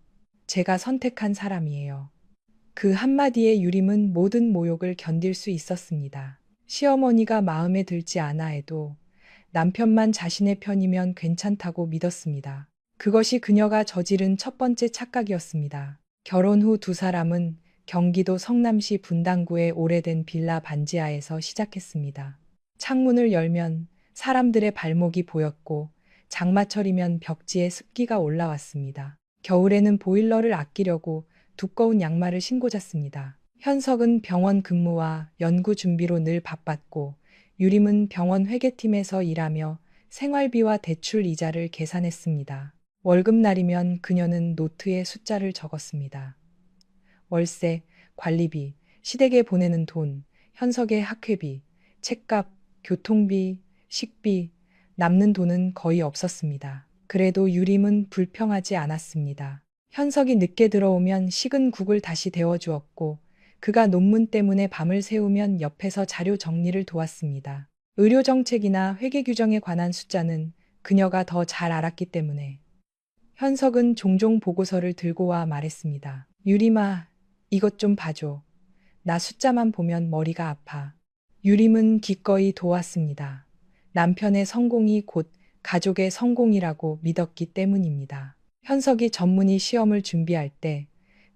제가 선택한 사람이에요. 그 한마디에 유림은 모든 모욕을 견딜 수 있었습니다. 시어머니가 마음에 들지 않아 해도 남편만 자신의 편이면 괜찮다고 믿었습니다. 그것이 그녀가 저지른 첫 번째 착각이었습니다. 결혼 후 두 사람은 경기도 성남시 분당구의 오래된 빌라 반지하에서 시작했습니다. 창문을 열면 사람들의 발목이 보였고 장마철이면 벽지에 습기가 올라왔습니다. 겨울에는 보일러를 아끼려고 두꺼운 양말을 신고 잤습니다. 현석은 병원 근무와 연구 준비로 늘 바빴고 유림은 병원 회계팀에서 일하며 생활비와 대출 이자를 계산했습니다. 월급날이면 그녀는 노트에 숫자를 적었습니다. 월세, 관리비, 시댁에 보내는 돈, 현석의 학회비, 책값, 교통비, 식비, 남는 돈은 거의 없었습니다. 그래도 유림은 불평하지 않았습니다. 현석이 늦게 들어오면 식은 국을 다시 데워주었고 그가 논문 때문에 밤을 새우면 옆에서 자료 정리를 도왔습니다. 의료 정책이나 회계 규정에 관한 숫자는 그녀가 더 잘 알았기 때문에 현석은 종종 보고서를 들고 와 말했습니다. 유림아, 이것 좀 봐줘. 나 숫자만 보면 머리가 아파. 유림은 기꺼이 도왔습니다. 남편의 성공이 곧 가족의 성공이라고 믿었기 때문입니다. 현석이 전문의 시험을 준비할 때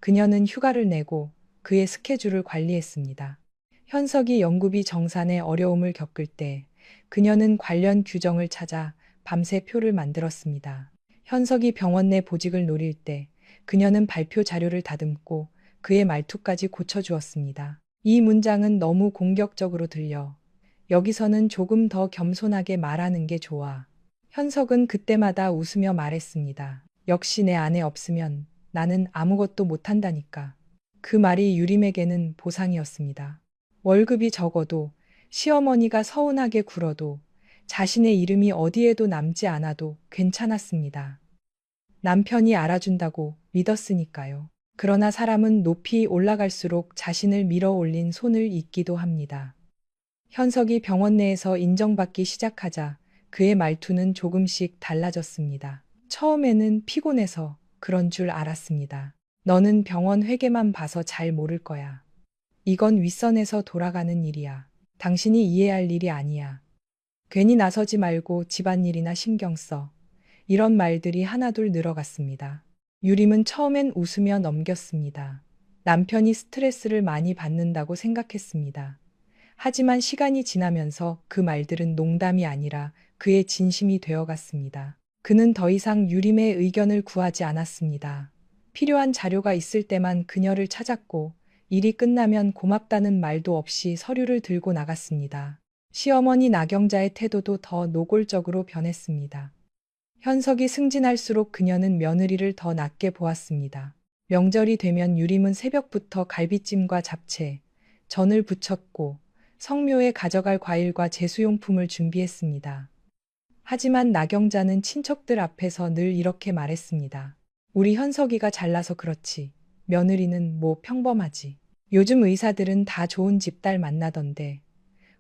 그녀는 휴가를 내고 그의 스케줄을 관리했습니다. 현석이 연구비 정산에 어려움을 겪을 때 그녀는 관련 규정을 찾아 밤새 표를 만들었습니다. 현석이 병원 내 보직을 노릴 때 그녀는 발표 자료를 다듬고 그의 말투까지 고쳐주었습니다. 이 문장은 너무 공격적으로 들려. 여기서는 조금 더 겸손하게 말하는 게 좋아. 현석은 그때마다 웃으며 말했습니다. 역시 내 아내 없으면 나는 아무것도 못한다니까. 그 말이 유림에게는 보상이었습니다. 월급이 적어도 시어머니가 서운하게 굴어도 자신의 이름이 어디에도 남지 않아도 괜찮았습니다. 남편이 알아준다고 믿었으니까요. 그러나 사람은 높이 올라갈수록 자신을 밀어 올린 손을 잊기도 합니다. 현석이 병원 내에서 인정받기 시작하자 그의 말투는 조금씩 달라졌습니다. 처음에는 피곤해서 그런 줄 알았습니다. 너는 병원 회계만 봐서 잘 모를 거야. 이건 윗선에서 돌아가는 일이야. 당신이 이해할 일이 아니야. 괜히 나서지 말고 집안일이나 신경 써. 이런 말들이 하나둘 늘어갔습니다. 유림은 처음엔 웃으며 넘겼습니다. 남편이 스트레스를 많이 받는다고 생각했습니다. 하지만 시간이 지나면서 그 말들은 농담이 아니라 그의 진심이 되어갔습니다. 그는 더 이상 유림의 의견을 구하지 않았습니다. 필요한 자료가 있을 때만 그녀를 찾았고 일이 끝나면 고맙다는 말도 없이 서류를 들고 나갔습니다. 시어머니 나경자의 태도도 더 노골적으로 변했습니다. 현석이 승진할수록 그녀는 며느리를 더 낮게 보았습니다. 명절이 되면 유림은 새벽부터 갈비찜과 잡채, 전을 부쳤고 성묘에 가져갈 과일과 제수용품을 준비했습니다. 하지만 나경자는 친척들 앞에서 늘 이렇게 말했습니다. 우리 현석이가 잘나서 그렇지. 며느리는 뭐 평범하지. 요즘 의사들은 다 좋은 집딸 만나던데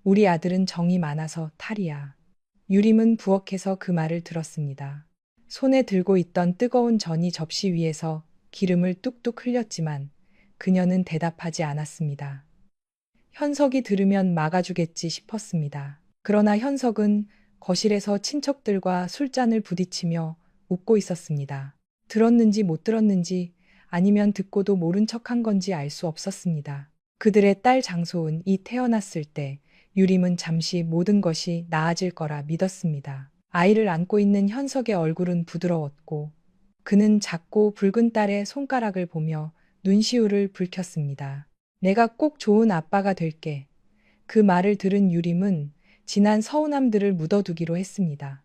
우리 아들은 정이 많아서 탈이야. 유림은 부엌에서 그 말을 들었습니다. 손에 들고 있던 뜨거운 전이 접시 위에서 기름을 뚝뚝 흘렸지만 그녀는 대답하지 않았습니다. 현석이 들으면 막아주겠지 싶었습니다. 그러나 현석은 거실에서 친척들과 술잔을 부딪히며 웃고 있었습니다. 들었는지 못 들었는지 아니면 듣고도 모른 척한 건지 알 수 없었습니다. 그들의 딸 장소은이 태어났을 때 유림은 잠시 모든 것이 나아질 거라 믿었습니다. 아이를 안고 있는 현석의 얼굴은 부드러웠고 그는 작고 붉은 딸의 손가락을 보며 눈시울을 붉혔습니다. 내가 꼭 좋은 아빠가 될게. 그 말을 들은 유림은 지난 서운함들을 묻어두기로 했습니다.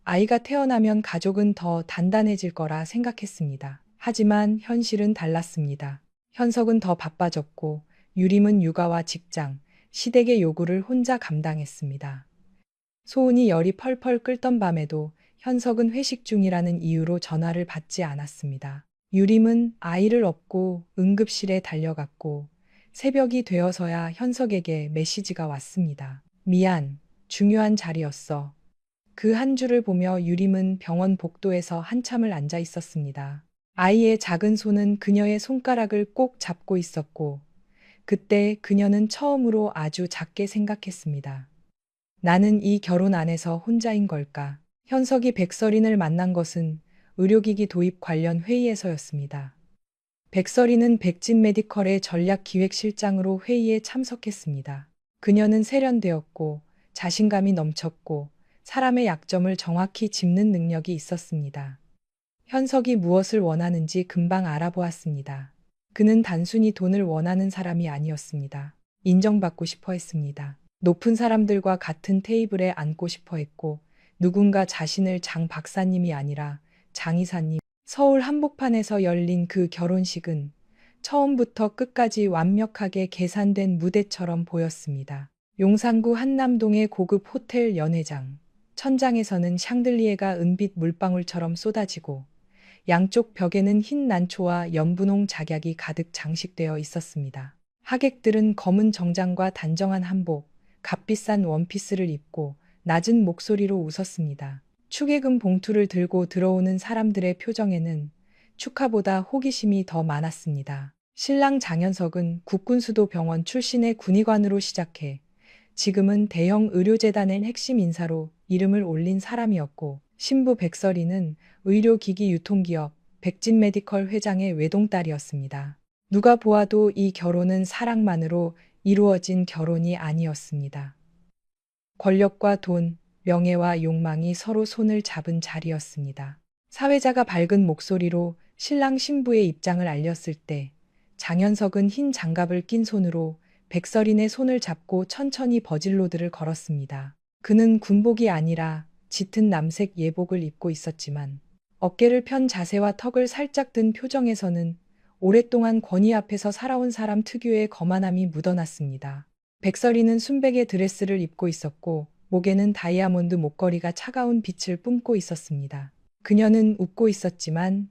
아이가 태어나면 가족은 더 단단해질 거라 생각했습니다. 하지만 현실은 달랐습니다. 현석은 더 바빠졌고 유림은 육아와 직장, 시댁의 요구를 혼자 감당했습니다. 소은이 열이 펄펄 끓던 밤에도 현석은 회식 중이라는 이유로 전화를 받지 않았습니다. 유림은 아이를 업고 응급실에 달려갔고 새벽이 되어서야 현석에게 메시지가 왔습니다. 미안, 중요한 자리였어. 그 한 줄을 보며 유림은 병원 복도에서 한참을 앉아 있었습니다. 아이의 작은 손은 그녀의 손가락을 꼭 잡고 있었고 그때 그녀는 처음으로 아주 작게 생각했습니다. 나는 이 결혼 안에서 혼자인 걸까? 현석이 백설인을 만난 것은 의료기기 도입 관련 회의에서였습니다. 백설이는 백진 메디컬의 전략기획실장으로 회의에 참석했습니다. 그녀는 세련되었고 자신감이 넘쳤고 사람의 약점을 정확히 짚는 능력이 있었습니다. 현석이 무엇을 원하는지 금방 알아보았습니다. 그는 단순히 돈을 원하는 사람이 아니었습니다. 인정받고 싶어 했습니다. 높은 사람들과 같은 테이블에 앉고 싶어 했고 누군가 자신을 장 박사님이 아니라 장 이사님. 서울 한복판에서 열린 그 결혼식은 처음부터 끝까지 완벽하게 계산된 무대처럼 보였습니다. 용산구 한남동의 고급 호텔 연회장. 천장에서는 샹들리에가 은빛 물방울처럼 쏟아지고 양쪽 벽에는 흰 난초와 연분홍 작약이 가득 장식되어 있었습니다. 하객들은 검은 정장과 단정한 한복, 값비싼 원피스를 입고 낮은 목소리로 웃었습니다. 축의금 봉투를 들고 들어오는 사람들의 표정에는 축하보다 호기심이 더 많았습니다. 신랑 장현석은 국군수도병원 출신의 군의관으로 시작해 지금은 대형 의료재단의 핵심 인사로 이름을 올린 사람이었고 신부 백설이는 의료기기 유통기업 백진메디컬 회장의 외동딸이었습니다. 누가 보아도 이 결혼은 사랑만으로 이루어진 결혼이 아니었습니다. 권력과 돈, 명예와 욕망이 서로 손을 잡은 자리였습니다. 사회자가 밝은 목소리로 신랑 신부의 입장을 알렸을 때 장현석은 흰 장갑을 낀 손으로 백설인의 손을 잡고 천천히 버질로드를 걸었습니다. 그는 군복이 아니라 짙은 남색 예복을 입고 있었지만 어깨를 편 자세와 턱을 살짝 든 표정에서는 오랫동안 권위 앞에서 살아온 사람 특유의 거만함이 묻어났습니다. 백설이는 순백의 드레스를 입고 있었고 목에는 다이아몬드 목걸이가 차가운 빛을 뿜고 있었습니다. 그녀는 웃고 있었지만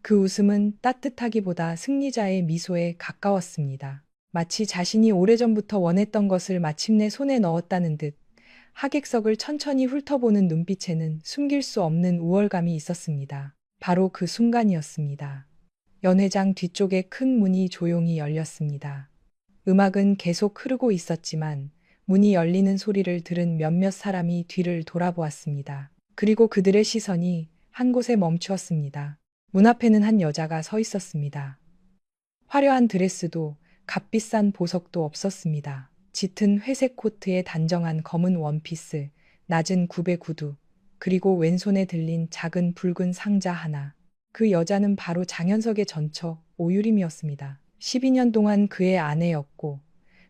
그 웃음은 따뜻하기보다 승리자의 미소에 가까웠습니다. 마치 자신이 오래전부터 원했던 것을 마침내 손에 넣었다는 듯 하객석을 천천히 훑어보는 눈빛에는 숨길 수 없는 우월감이 있었습니다. 바로 그 순간이었습니다. 연회장 뒤쪽에 큰 문이 조용히 열렸습니다. 음악은 계속 흐르고 있었지만 문이 열리는 소리를 들은 몇몇 사람이 뒤를 돌아보았습니다. 그리고 그들의 시선이 한 곳에 멈추었습니다. 문 앞에는 한 여자가 서 있었습니다. 화려한 드레스도 값비싼 보석도 없었습니다. 짙은 회색 코트에 단정한 검은 원피스, 낮은 굽의 구두, 그리고 왼손에 들린 작은 붉은 상자 하나. 그 여자는 바로 장현석의 전처 오유림이었습니다. 12년 동안 그의 아내였고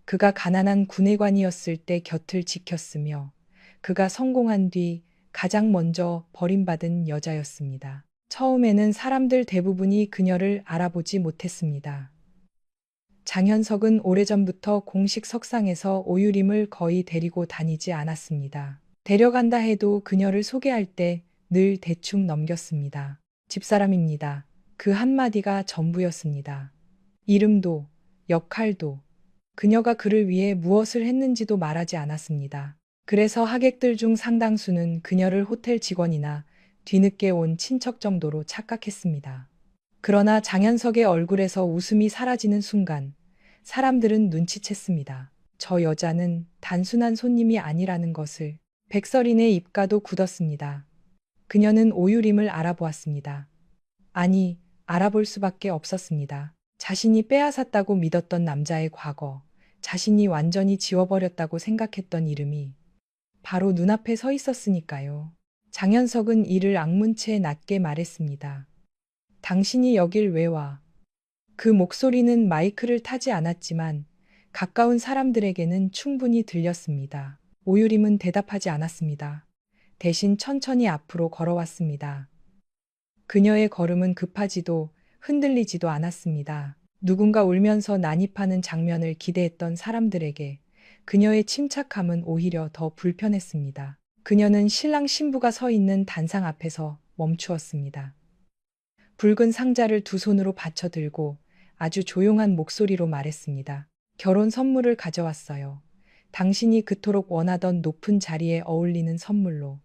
그가 가난한 군의관이었을 때 곁을 지켰으며 그가 성공한 뒤 가장 먼저 버림받은 여자였습니다. 처음에는 사람들 대부분이 그녀를 알아보지 못했습니다. 장현석은 오래전부터 공식 석상에서 오유림을 거의 데리고 다니지 않았습니다. 데려간다 해도 그녀를 소개할 때 늘 대충 넘겼습니다. 집사람입니다. 그 한마디가 전부였습니다. 이름도, 역할도, 그녀가 그를 위해 무엇을 했는지도 말하지 않았습니다. 그래서 하객들 중 상당수는 그녀를 호텔 직원이나 뒤늦게 온 친척 정도로 착각했습니다. 그러나 장현석의 얼굴에서 웃음이 사라지는 순간 사람들은 눈치챘습니다. 저 여자는 단순한 손님이 아니라는 것을. 백설인의 입가도 굳었습니다. 그녀는 오유림을 알아보았습니다. 아니, 알아볼 수밖에 없었습니다. 자신이 빼앗았다고 믿었던 남자의 과거, 자신이 완전히 지워버렸다고 생각했던 이름이 바로 눈앞에 서 있었으니까요. 장현석은 이를 악문 채 낮게 말했습니다. 당신이 여길 왜 와? 그 목소리는 마이크를 타지 않았지만 가까운 사람들에게는 충분히 들렸습니다. 오유림은 대답하지 않았습니다. 대신 천천히 앞으로 걸어왔습니다. 그녀의 걸음은 급하지도 흔들리지도 않았습니다. 누군가 울면서 난입하는 장면을 기대했던 사람들에게 그녀의 침착함은 오히려 더 불편했습니다. 그녀는 신랑 신부가 서 있는 단상 앞에서 멈추었습니다. 붉은 상자를 두 손으로 받쳐 들고 아주 조용한 목소리로 말했습니다. 결혼 선물을 가져왔어요. 당신이 그토록 원하던 높은 자리에 어울리는 선물로.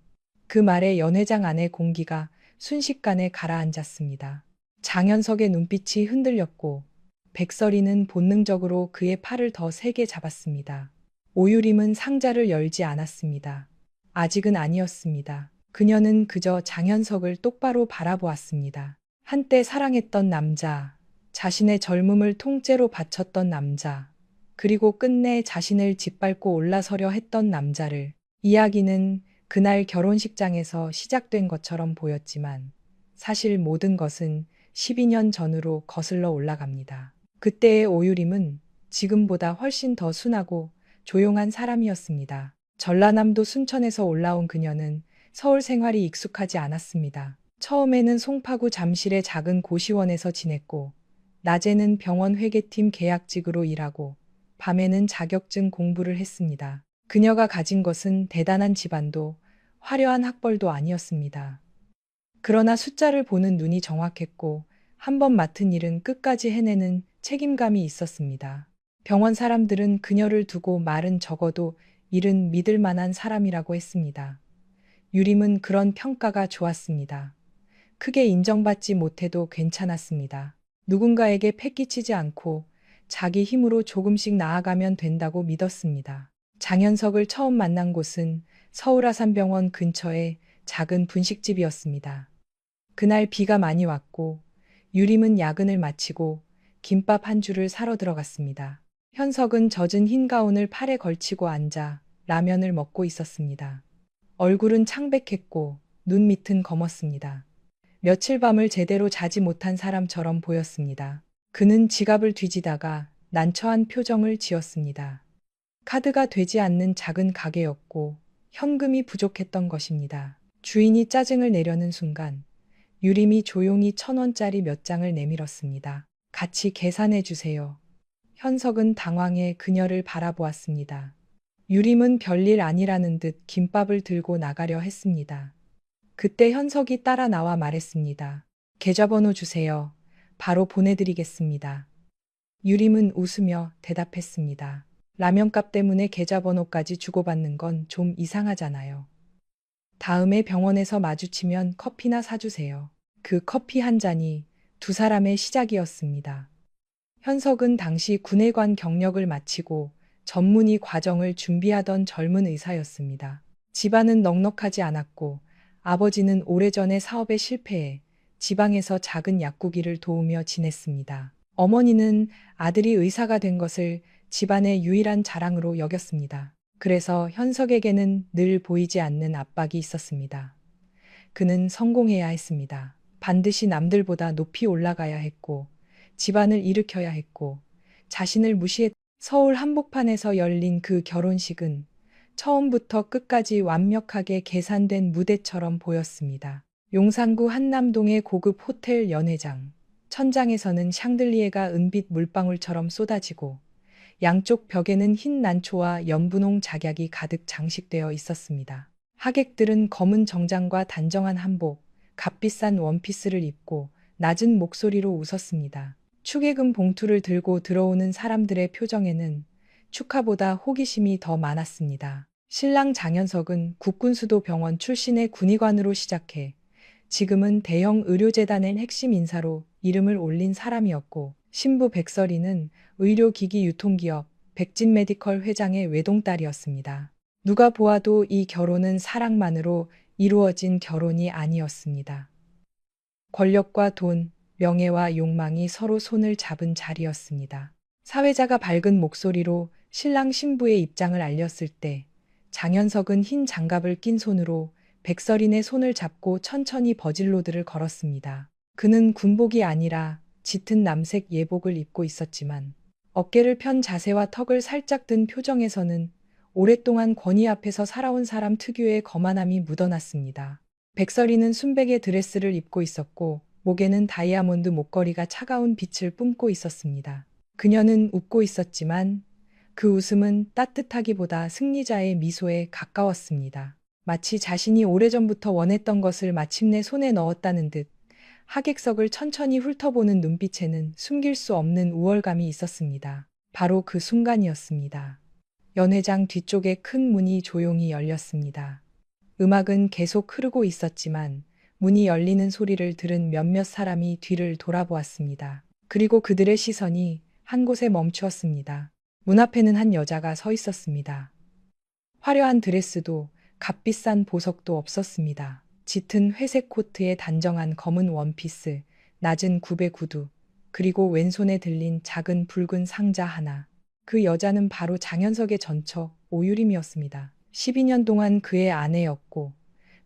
그 말에 연회장 안의 공기가 순식간에 가라앉았습니다. 장현석의 눈빛이 흔들렸고 백설이는 본능적으로 그의 팔을 더 세게 잡았습니다. 오유림은 상자를 열지 않았습니다. 아직은 아니었습니다. 그녀는 그저 장현석을 똑바로 바라보았습니다. 한때 사랑했던 남자, 자신의 젊음을 통째로 바쳤던 남자, 그리고 끝내 자신을 짓밟고 올라서려 했던 남자를. 이야기는 그날 결혼식장에서 시작된 것처럼 보였지만 사실 모든 것은 12년 전으로 거슬러 올라갑니다. 그때의 오유림은 지금보다 훨씬 더 순하고 조용한 사람이었습니다. 전라남도 순천에서 올라온 그녀는 서울 생활이 익숙하지 않았습니다. 처음에는 송파구 잠실의 작은 고시원에서 지냈고 낮에는 병원 회계팀 계약직으로 일하고 밤에는 자격증 공부를 했습니다. 그녀가 가진 것은 대단한 집안도 화려한 학벌도 아니었습니다. 그러나 숫자를 보는 눈이 정확했고 한 번 맡은 일은 끝까지 해내는 책임감이 있었습니다. 병원 사람들은 그녀를 두고 말은 적어도 일은 믿을 만한 사람이라고 했습니다. 유림은 그런 평가가 좋았습니다. 크게 인정받지 못해도 괜찮았습니다. 누군가에게 패기치지 않고 자기 힘으로 조금씩 나아가면 된다고 믿었습니다. 장현석을 처음 만난 곳은 서울 아산병원 근처의 작은 분식집이었습니다. 그날 비가 많이 왔고 유림은 야근을 마치고 김밥 한 줄을 사러 들어갔습니다. 현석은 젖은 흰 가운을 팔에 걸치고 앉아 라면을 먹고 있었습니다. 얼굴은 창백했고 눈 밑은 검었습니다. 며칠 밤을 제대로 자지 못한 사람처럼 보였습니다. 그는 지갑을 뒤지다가 난처한 표정을 지었습니다. 카드가 되지 않는 작은 가게였고 현금이 부족했던 것입니다. 주인이 짜증을 내려는 순간 유림이 조용히 1,000원짜리 몇 장을 내밀었습니다. 같이 계산해 주세요. 현석은 당황해 그녀를 바라보았습니다. 유림은 별일 아니라는 듯 김밥을 들고 나가려 했습니다. 그때 현석이 따라 나와 말했습니다. 계좌번호 주세요. 바로 보내드리겠습니다. 유림은 웃으며 대답했습니다. 라면값 때문에 계좌번호까지 주고받는 건 좀 이상하잖아요. 다음에 병원에서 마주치면 커피나 사주세요. 그 커피 한 잔이 두 사람의 시작이었습니다. 현석은 당시 군의관 경력을 마치고 전문의 과정을 준비하던 젊은 의사였습니다. 집안은 넉넉하지 않았고 아버지는 오래전에 사업에 실패해 지방에서 작은 약국일을 도우며 지냈습니다. 어머니는 아들이 의사가 된 것을 집안의 유일한 자랑으로 여겼습니다. 그래서 현석에게는 늘 보이지 않는 압박이 있었습니다. 그는 성공해야 했습니다. 반드시 남들보다 높이 올라가야 했고, 집안을 일으켜야 했고, 자신을 무시했. 서울 한복판에서 열린 그 결혼식은 처음부터 끝까지 완벽하게 계산된 무대처럼 보였습니다. 용산구 한남동의 고급 호텔 연회장. 천장에서는 샹들리에가 은빛 물방울처럼 쏟아지고 양쪽 벽에는 흰 난초와 연분홍 작약이 가득 장식되어 있었습니다. 하객들은 검은 정장과 단정한 한복, 값비싼 원피스를 입고 낮은 목소리로 웃었습니다. 축의금 봉투를 들고 들어오는 사람들의 표정에는 축하보다 호기심이 더 많았습니다. 신랑 장현석은 국군수도병원 출신의 군의관으로 시작해 지금은 대형 의료재단의 핵심 인사로 이름을 올린 사람이었고, 신부 백설이는 의료기기 유통기업 백진메디컬 회장의 외동딸이었습니다. 누가 보아도 이 결혼은 사랑만으로 이루어진 결혼이 아니었습니다. 권력과 돈, 명예와 욕망이 서로 손을 잡은 자리였습니다. 사회자가 밝은 목소리로 신랑 신부의 입장을 알렸을 때 장현석은 흰 장갑을 낀 손으로 백설인의 손을 잡고 천천히 버질로드를 걸었습니다. 그는 군복이 아니라 짙은 남색 예복을 입고 있었지만 어깨를 편 자세와 턱을 살짝 든 표정에서는 오랫동안 권위 앞에서 살아온 사람 특유의 거만함이 묻어났습니다. 백설이는 순백의 드레스를 입고 있었고 목에는 다이아몬드 목걸이가 차가운 빛을 뿜고 있었습니다. 그녀는 웃고 있었지만 그 웃음은 따뜻하기보다 승리자의 미소에 가까웠습니다. 마치 자신이 오래전부터 원했던 것을 마침내 손에 넣었다는 듯 하객석을 천천히 훑어보는 눈빛에는 숨길 수 없는 우월감이 있었습니다. 바로 그 순간이었습니다. 연회장 뒤쪽에 큰 문이 조용히 열렸습니다. 음악은 계속 흐르고 있었지만 문이 열리는 소리를 들은 몇몇 사람이 뒤를 돌아보았습니다. 그리고 그들의 시선이 한 곳에 멈추었습니다. 문 앞에는 한 여자가 서 있었습니다. 화려한 드레스도 값비싼 보석도 없었습니다. 짙은 회색 코트에 단정한 검은 원피스, 낮은 굽의 구두, 그리고 왼손에 들린 작은 붉은 상자 하나. 그 여자는 바로 장현석의 전처 오유림이었습니다. 12년 동안 그의 아내였고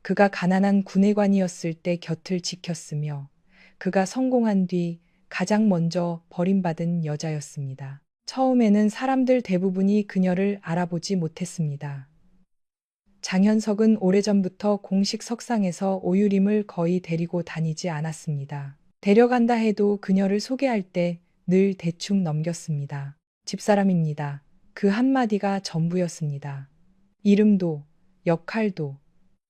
그가 가난한 군의관이었을 때 곁을 지켰으며 그가 성공한 뒤 가장 먼저 버림받은 여자였습니다. 처음에는 사람들 대부분이 그녀를 알아보지 못했습니다. 장현석은 오래전부터 공식 석상에서 오유림을 거의 데리고 다니지 않았습니다. 데려간다 해도 그녀를 소개할 때 늘 대충 넘겼습니다. 집사람입니다. 그 한마디가 전부였습니다. 이름도, 역할도,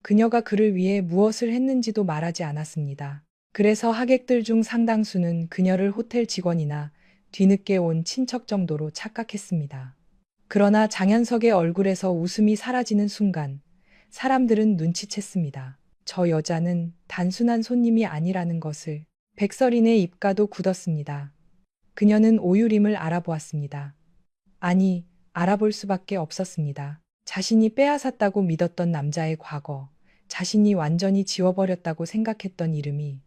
그녀가 그를 위해 무엇을 했는지도 말하지 않았습니다. 그래서 하객들 중 상당수는 그녀를 호텔 직원이나 뒤늦게 온 친척 정도로 착각했습니다. 그러나 장현석의 얼굴에서 웃음이 사라지는 순간 사람들은 눈치챘습니다. 저 여자는 단순한 손님이 아니라는 것을. 백설인의 입가도 굳었습니다. 그녀는 오유림을 알아보았습니다. 아니, 알아볼 수밖에 없었습니다. 자신이 빼앗았다고 믿었던 남자의 과거, 자신이 완전히 지워버렸다고 생각했던 이름이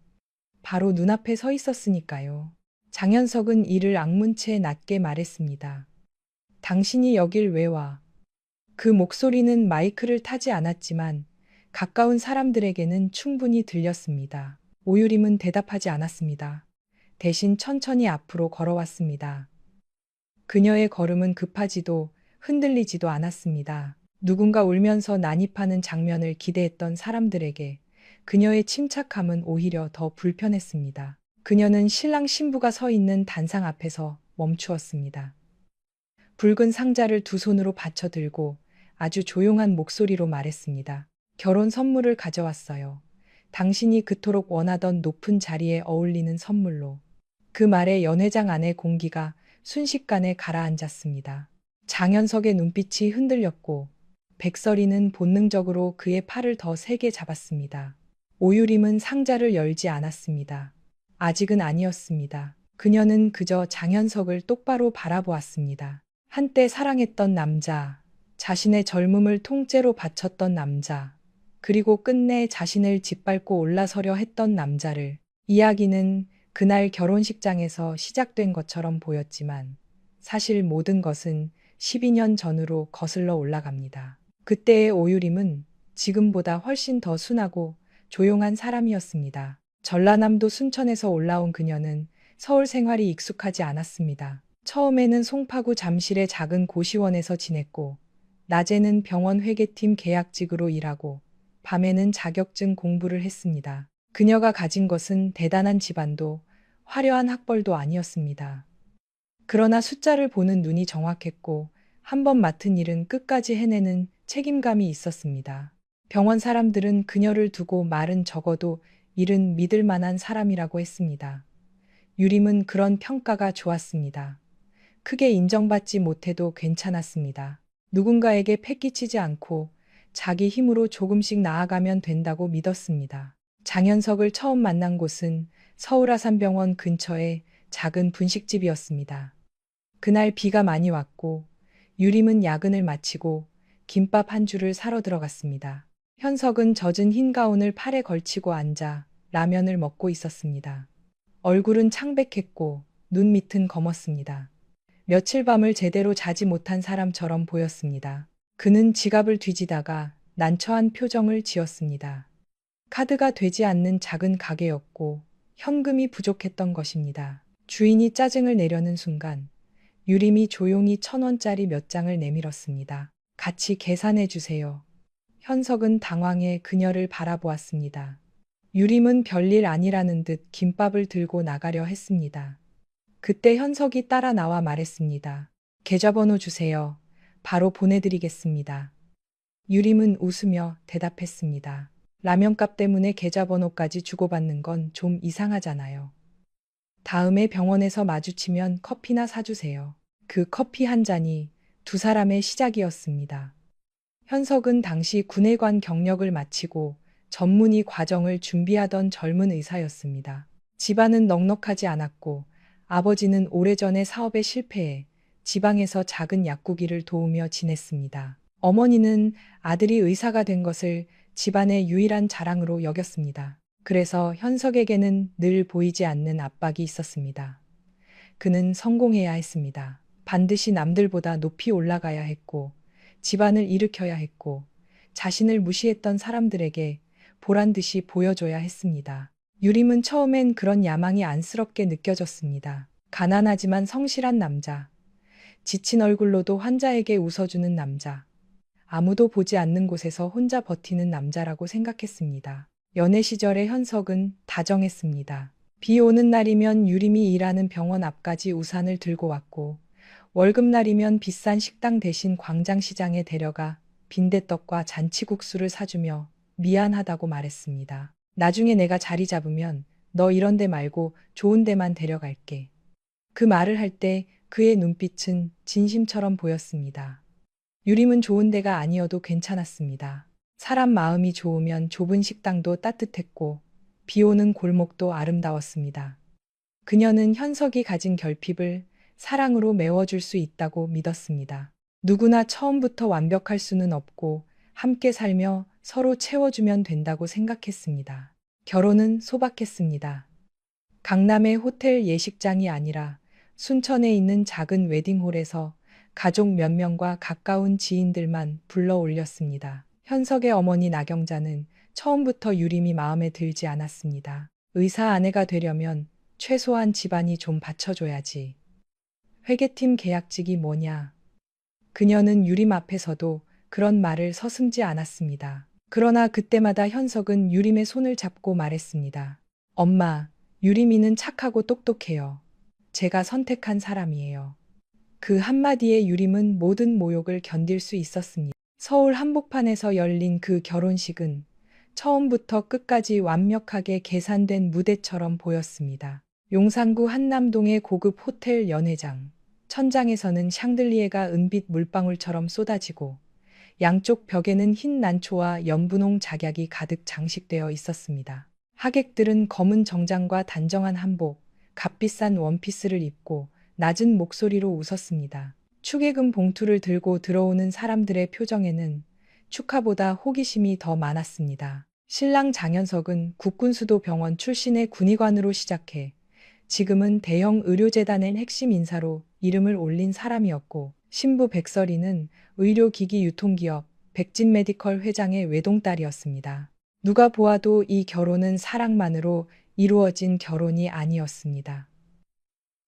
바로 눈앞에 서 있었으니까요. 장현석은 이를 악문 채 낮게 말했습니다. 당신이 여길 왜 와? 그 목소리는 마이크를 타지 않았지만 가까운 사람들에게는 충분히 들렸습니다. 오유림은 대답하지 않았습니다. 대신 천천히 앞으로 걸어왔습니다. 그녀의 걸음은 급하지도 흔들리지도 않았습니다. 누군가 울면서 난입하는 장면을 기대했던 사람들에게 그녀의 침착함은 오히려 더 불편했습니다. 그녀는 신랑 신부가 서 있는 단상 앞에서 멈추었습니다. 붉은 상자를 두 손으로 받쳐 들고 아주 조용한 목소리로 말했습니다. 결혼 선물을 가져왔어요. 당신이 그토록 원하던 높은 자리에 어울리는 선물로. 그 말에 연회장 안의 공기가 순식간에 가라앉았습니다. 장현석의 눈빛이 흔들렸고 백설이는 본능적으로 그의 팔을 더 세게 잡았습니다. 오유림은 상자를 열지 않았습니다. 아직은 아니었습니다. 그녀는 그저 장현석을 똑바로 바라보았습니다. 한때 사랑했던 남자, 자신의 젊음을 통째로 바쳤던 남자, 그리고 끝내 자신을 짓밟고 올라서려 했던 남자를. 이야기는 그날 결혼식장에서 시작된 것처럼 보였지만 사실 모든 것은 12년 전으로 거슬러 올라갑니다. 그때의 오유림은 지금보다 훨씬 더 순하고 조용한 사람이었습니다. 전라남도 순천에서 올라온 그녀는 서울 생활이 익숙하지 않았습니다. 처음에는 송파구 잠실의 작은 고시원에서 지냈고, 낮에는 병원 회계팀 계약직으로 일하고, 밤에는 자격증 공부를 했습니다. 그녀가 가진 것은 대단한 집안도 화려한 학벌도 아니었습니다. 그러나 숫자를 보는 눈이 정확했고, 한 번 맡은 일은 끝까지 해내는 책임감이 있었습니다. 병원 사람들은 그녀를 두고 말은 적어도 일은 믿을 만한 사람이라고 했습니다. 유림은 그런 평가가 좋았습니다. 크게 인정받지 못해도 괜찮았습니다. 누군가에게 패기치지 않고 자기 힘으로 조금씩 나아가면 된다고 믿었습니다. 장현석을 처음 만난 곳은 서울 아산병원 근처의 작은 분식집이었습니다. 그날 비가 많이 왔고 유림은 야근을 마치고 김밥 한 줄을 사러 들어갔습니다. 현석은 젖은 흰 가운을 팔에 걸치고 앉아 라면을 먹고 있었습니다. 얼굴은 창백했고 눈 밑은 검었습니다. 며칠 밤을 제대로 자지 못한 사람처럼 보였습니다. 그는 지갑을 뒤지다가 난처한 표정을 지었습니다. 카드가 되지 않는 작은 가게였고 현금이 부족했던 것입니다. 주인이 짜증을 내려는 순간 유림이 조용히 1,000원짜리 몇 장을 내밀었습니다. 같이 계산해 주세요. 현석은 당황해 그녀를 바라보았습니다. 유림은 별일 아니라는 듯 김밥을 들고 나가려 했습니다. 그때 현석이 따라 나와 말했습니다. 계좌번호 주세요. 바로 보내드리겠습니다. 유림은 웃으며 대답했습니다. 라면값 때문에 계좌번호까지 주고받는 건 좀 이상하잖아요. 다음에 병원에서 마주치면 커피나 사주세요. 그 커피 한 잔이 두 사람의 시작이었습니다. 현석은 당시 군의관 경력을 마치고 전문의 과정을 준비하던 젊은 의사였습니다. 집안은 넉넉하지 않았고 아버지는 오래전에 사업에 실패해 지방에서 작은 약국일을 도우며 지냈습니다. 어머니는 아들이 의사가 된 것을 집안의 유일한 자랑으로 여겼습니다. 그래서 현석에게는 늘 보이지 않는 압박이 있었습니다. 그는 성공해야 했습니다. 반드시 남들보다 높이 올라가야 했고, 집안을 일으켜야 했고, 자신을 무시했던 사람들에게 보란 듯이 보여줘야 했습니다. 유림은 처음엔 그런 야망이 안쓰럽게 느껴졌습니다. 가난하지만 성실한 남자, 지친 얼굴로도 환자에게 웃어주는 남자, 아무도 보지 않는 곳에서 혼자 버티는 남자라고 생각했습니다. 연애 시절의 현석은 다정했습니다. 비 오는 날이면 유림이 일하는 병원 앞까지 우산을 들고 왔고, 월급날이면 비싼 식당 대신 광장시장에 데려가 빈대떡과 잔치국수를 사주며 미안하다고 말했습니다. 나중에 내가 자리 잡으면 너 이런 데 말고 좋은 데만 데려갈게. 그 말을 할 때 그의 눈빛은 진심처럼 보였습니다. 유림은 좋은 데가 아니어도 괜찮았습니다. 사람 마음이 좋으면 좁은 식당도 따뜻했고 비 오는 골목도 아름다웠습니다. 그녀는 현석이 가진 결핍을 사랑으로 메워줄 수 있다고 믿었습니다. 누구나 처음부터 완벽할 수는 없고 함께 살며 서로 채워주면 된다고 생각했습니다. 결혼은 소박했습니다. 강남의 호텔 예식장이 아니라 순천에 있는 작은 웨딩홀에서 가족 몇 명과 가까운 지인들만 불러 올렸습니다. 현석의 어머니 나경자는 처음부터 유림이 마음에 들지 않았습니다. 의사 아내가 되려면 최소한 집안이 좀 받쳐줘야지. 회계팀 계약직이 뭐냐. 그녀는 유림 앞에서도 그런 말을 서슴지 않았습니다. 그러나 그때마다 현석은 유림의 손을 잡고 말했습니다. 엄마, 유림이는 착하고 똑똑해요. 제가 선택한 사람이에요. 그 한마디에 유림은 모든 모욕을 견딜 수 있었습니다. 서울 한복판에서 열린 그 결혼식은 처음부터 끝까지 완벽하게 계산된 무대처럼 보였습니다. 용산구 한남동의 고급 호텔 연회장. 천장에서는 샹들리에가 은빛 물방울처럼 쏟아지고 양쪽 벽에는 흰 난초와 연분홍 작약이 가득 장식되어 있었습니다. 하객들은 검은 정장과 단정한 한복, 값비싼 원피스를 입고 낮은 목소리로 웃었습니다. 축의금 봉투를 들고 들어오는 사람들의 표정에는 축하보다 호기심이 더 많았습니다. 신랑 장현석은 국군수도병원 출신의 군의관으로 시작해 지금은 대형 의료재단의 핵심 인사로 이름을 올린 사람이었고, 신부 백설이는 의료기기 유통기업 백진메디컬 회장의 외동딸이었습니다. 누가 보아도 이 결혼은 사랑만으로 이루어진 결혼이 아니었습니다.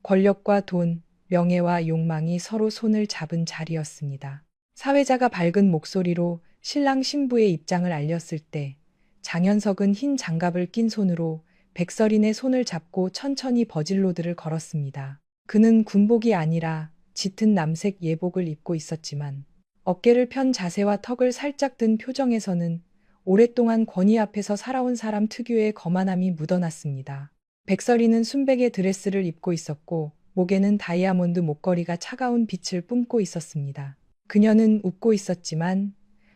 권력과 돈, 명예와 욕망이 서로 손을 잡은 자리였습니다. 사회자가 밝은 목소리로 신랑 신부의 입장을 알렸을 때 장현석은 흰 장갑을 낀 손으로 백설인의 손을 잡고 천천히 버질로드를 걸었습니다. 그는 군복이 아니라 짙은 남색 예복을 입고 있었지만 어깨를 편 자세와 턱을 살짝 든 표정에서는 오랫동안 권위 앞에서 살아온 사람 특유의 거만함이 묻어났습니다. 백설이는 순백의 드레스를 입고 있었고 목에는 다이아몬드 목걸이가 차가운 빛을 뿜고 있었습니다. 그녀는 웃고 있었지만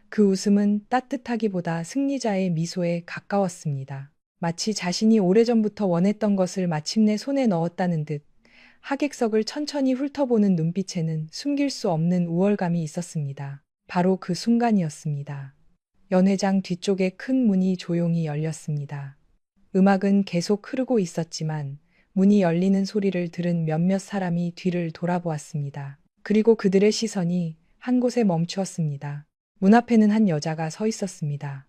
그 웃음은 따뜻하기보다 승리자의 미소에 가까웠습니다. 마치 자신이 오래전부터 원했던 것을 마침내 손에 넣었다는 듯 하객석을 천천히 훑어보는 눈빛에는 숨길 수 없는 우월감이 있었습니다. 바로 그 순간이었습니다. 연회장 뒤쪽에 큰 문이 조용히 열렸습니다. 음악은 계속 흐르고 있었지만 문이 열리는 소리를 들은 몇몇 사람이 뒤를 돌아보았습니다. 그리고 그들의 시선이 한 곳에 멈추었습니다. 문 앞에는 한 여자가 서 있었습니다.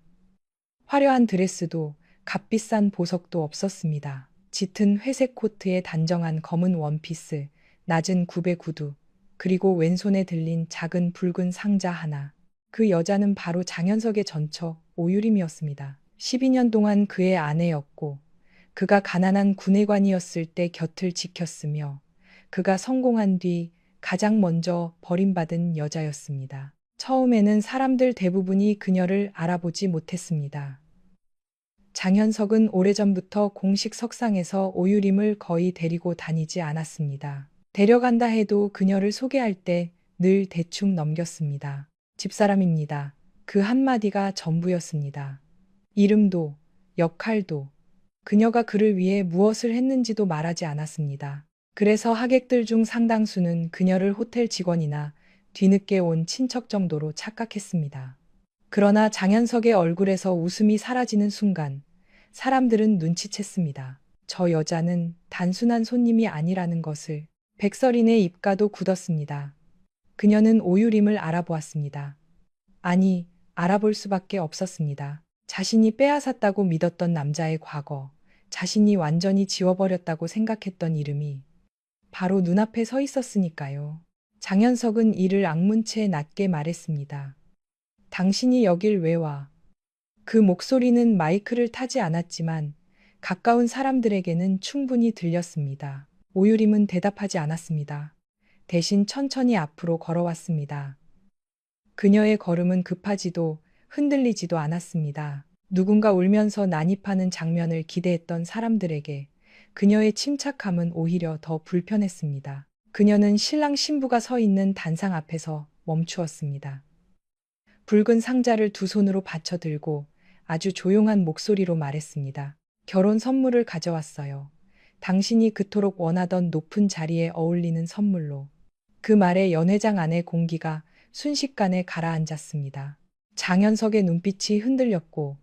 화려한 드레스도 값비싼 보석도 없었습니다. 짙은 회색 코트에 단정한 검은 원피스, 낮은 굽의 구두, 그리고 왼손에 들린 작은 붉은 상자 하나. 그 여자는 바로 장현석의 전처 오유림이었습니다. 12년 동안 그의 아내였고 그가 가난한 군의관이었을 때 곁을 지켰으며 그가 성공한 뒤 가장 먼저 버림받은 여자였습니다. 처음에는 사람들 대부분이 그녀를 알아보지 못했습니다. 장현석은 오래전부터 공식 석상에서 오유림을 거의 데리고 다니지 않았습니다. 데려간다 해도 그녀를 소개할 때 늘 대충 넘겼습니다. 집사람입니다. 그 한마디가 전부였습니다. 이름도, 역할도, 그녀가 그를 위해 무엇을 했는지도 말하지 않았습니다. 그래서 하객들 중 상당수는 그녀를 호텔 직원이나 뒤늦게 온 친척 정도로 착각했습니다. 그러나 장현석의 얼굴에서 웃음이 사라지는 순간 사람들은 눈치챘습니다. 저 여자는 단순한 손님이 아니라는 것을. 백설인의 입가도 굳었습니다. 그녀는 오유림을 알아보았습니다. 아니, 알아볼 수밖에 없었습니다. 자신이 빼앗았다고 믿었던 남자의 과거, 자신이 완전히 지워버렸다고 생각했던 이름이 바로 눈앞에 서 있었으니까요. 장현석은 이를 악문채 낮게 말했습니다. 당신이 여길 왜 와? 그 목소리는 마이크를 타지 않았지만 가까운 사람들에게는 충분히 들렸습니다. 오유림은 대답하지 않았습니다. 대신 천천히 앞으로 걸어왔습니다. 그녀의 걸음은 급하지도 흔들리지도 않았습니다. 누군가 울면서 난입하는 장면을 기대했던 사람들에게 그녀의 침착함은 오히려 더 불편했습니다. 그녀는 신랑 신부가 서 있는 단상 앞에서 멈추었습니다. 붉은 상자를 두 손으로 받쳐 들고 아주 조용한 목소리로 말했습니다. 결혼 선물을 가져왔어요. 당신이 그토록 원하던 높은 자리에 어울리는 선물로. 그 말에 연회장 안의 공기가 순식간에 가라앉았습니다. 장현석의 눈빛이 흔들렸고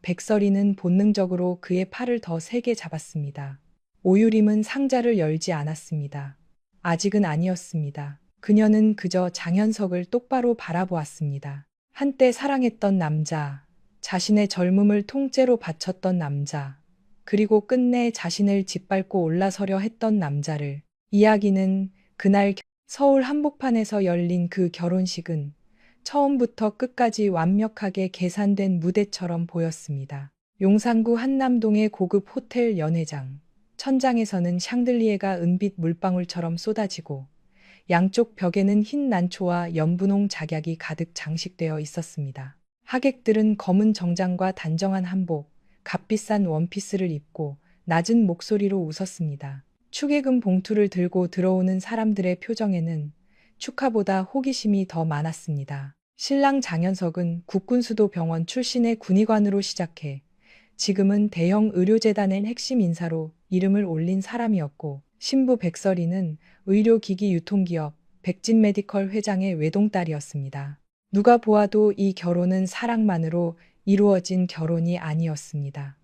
백설이는 본능적으로 그의 팔을 더 세게 잡았습니다. 오유림은 상자를 열지 않았습니다. 아직은 아니었습니다. 그녀는 그저 장현석을 똑바로 바라보았습니다. 한때 사랑했던 남자, 자신의 젊음을 통째로 바쳤던 남자, 그리고 끝내 자신을 짓밟고 올라서려 했던 남자를. 이야기는 그날 서울 한복판에서 열린 그 결혼식은 처음부터 끝까지 완벽하게 계산된 무대처럼 보였습니다. 용산구 한남동의 고급 호텔 연회장. 천장에서는 샹들리에가 은빛 물방울처럼 쏟아지고 양쪽 벽에는 흰 난초와 연분홍 작약이 가득 장식되어 있었습니다. 하객들은 검은 정장과 단정한 한복, 값비싼 원피스를 입고 낮은 목소리로 웃었습니다. 축의금 봉투를 들고 들어오는 사람들의 표정에는 축하보다 호기심이 더 많았습니다. 신랑 장현석은 국군수도병원 출신의 군의관으로 시작해 지금은 대형 의료재단의 핵심 인사로 이름을 올린 사람이었고, 신부 백설이는 의료기기 유통기업 백진메디컬 회장의 외동딸이었습니다. 누가 보아도 이 결혼은 사랑만으로 이루어진 결혼이 아니었습니다.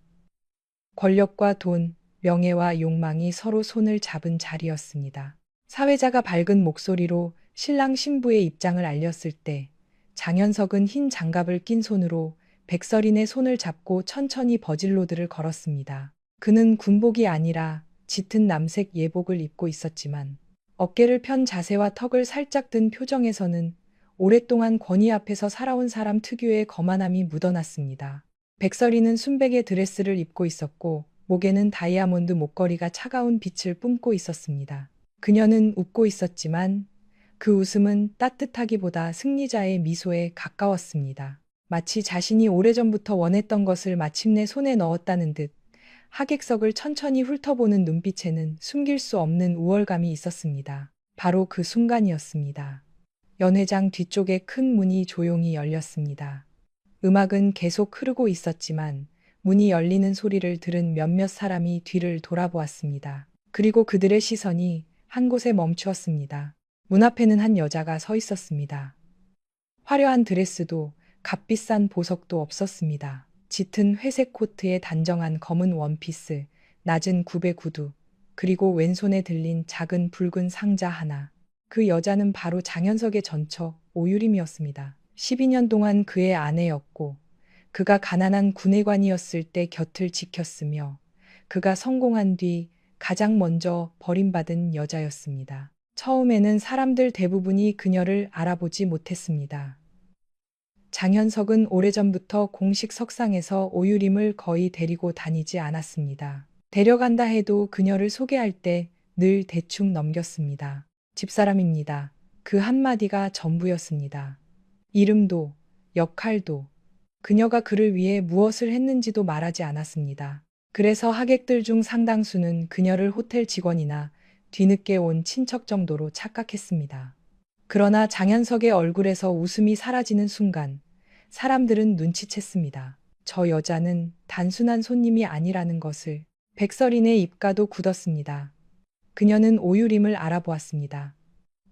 권력과 돈, 명예와 욕망이 서로 손을 잡은 자리였습니다. 사회자가 밝은 목소리로 신랑 신부의 입장을 알렸을 때 장현석은 흰 장갑을 낀 손으로 백설인의 손을 잡고 천천히 버질로드를 걸었습니다. 그는 군복이 아니라 짙은 남색 예복을 입고 있었지만 어깨를 편 자세와 턱을 살짝 든 표정에서는 오랫동안 권위 앞에서 살아온 사람 특유의 거만함이 묻어났습니다. 백설이는 순백의 드레스를 입고 있었고 목에는 다이아몬드 목걸이가 차가운 빛을 뿜고 있었습니다. 그녀는 웃고 있었지만 그 웃음은 따뜻하기보다 승리자의 미소에 가까웠습니다. 마치 자신이 오래전부터 원했던 것을 마침내 손에 넣었다는 듯 하객석을 천천히 훑어보는 눈빛에는 숨길 수 없는 우월감이 있었습니다. 바로 그 순간이었습니다. 연회장 뒤쪽에 큰 문이 조용히 열렸습니다. 음악은 계속 흐르고 있었지만 문이 열리는 소리를 들은 몇몇 사람이 뒤를 돌아보았습니다. 그리고 그들의 시선이 한 곳에 멈추었습니다. 문 앞에는 한 여자가 서 있었습니다. 화려한 드레스도 값비싼 보석도 없었습니다. 짙은 회색 코트에 단정한 검은 원피스, 낮은 굽의 구두, 그리고 왼손에 들린 작은 붉은 상자 하나. 그 여자는 바로 장현석의 전처 오유림이었습니다. 12년 동안 그의 아내였고 그가 가난한 군의관이었을 때 곁을 지켰으며 그가 성공한 뒤 가장 먼저 버림받은 여자였습니다. 처음에는 사람들 대부분이 그녀를 알아보지 못했습니다. 장현석은 오래전부터 공식 석상에서 오유림을 거의 데리고 다니지 않았습니다. 데려간다 해도 그녀를 소개할 때 늘 대충 넘겼습니다. 집사람입니다. 그 한마디가 전부였습니다. 이름도, 역할도, 그녀가 그를 위해 무엇을 했는지도 말하지 않았습니다. 그래서 하객들 중 상당수는 그녀를 호텔 직원이나 뒤늦게 온 친척 정도로 착각했습니다. 그러나 장현석의 얼굴에서 웃음이 사라지는 순간 사람들은 눈치챘습니다. 저 여자는 단순한 손님이 아니라는 것을. 백설인의 입가도 굳었습니다. 그녀는 오유림을 알아보았습니다.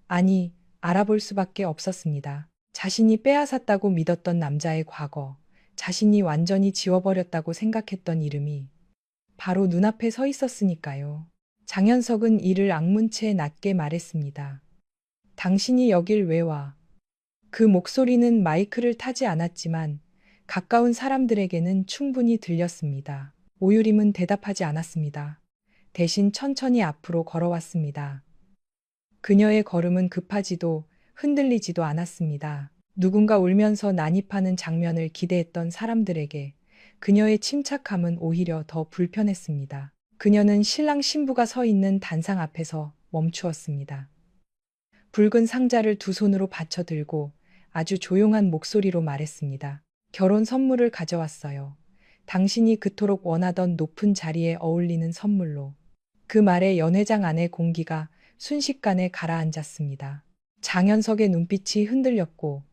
아니, 알아볼 수밖에 없었습니다. 자신이 빼앗았다고 믿었던 남자의 과거, 자신이 완전히 지워버렸다고 생각했던 이름이 바로 눈앞에 서 있었으니까요. 장현석은 이를 악문 채 낮게 말했습니다. 당신이 여길 왜 와? 그 목소리는 마이크를 타지 않았지만 가까운 사람들에게는 충분히 들렸습니다. 오유림은 대답하지 않았습니다. 대신 천천히 앞으로 걸어왔습니다. 그녀의 걸음은 급하지도 흔들리지도 않았습니다. 누군가 울면서 난입하는 장면을 기대했던 사람들에게 그녀의 침착함은 오히려 더 불편했습니다. 그녀는 신랑 신부가 서 있는 단상 앞에서 멈추었습니다. 붉은 상자를 두 손으로 받쳐 들고 아주 조용한 목소리로 말했습니다. 결혼 선물을 가져왔어요. 당신이 그토록 원하던 높은 자리에 어울리는 선물로. 그 말에 연회장 안의 공기가 순식간에 가라앉았습니다. 장현석의 눈빛이 흔들렸고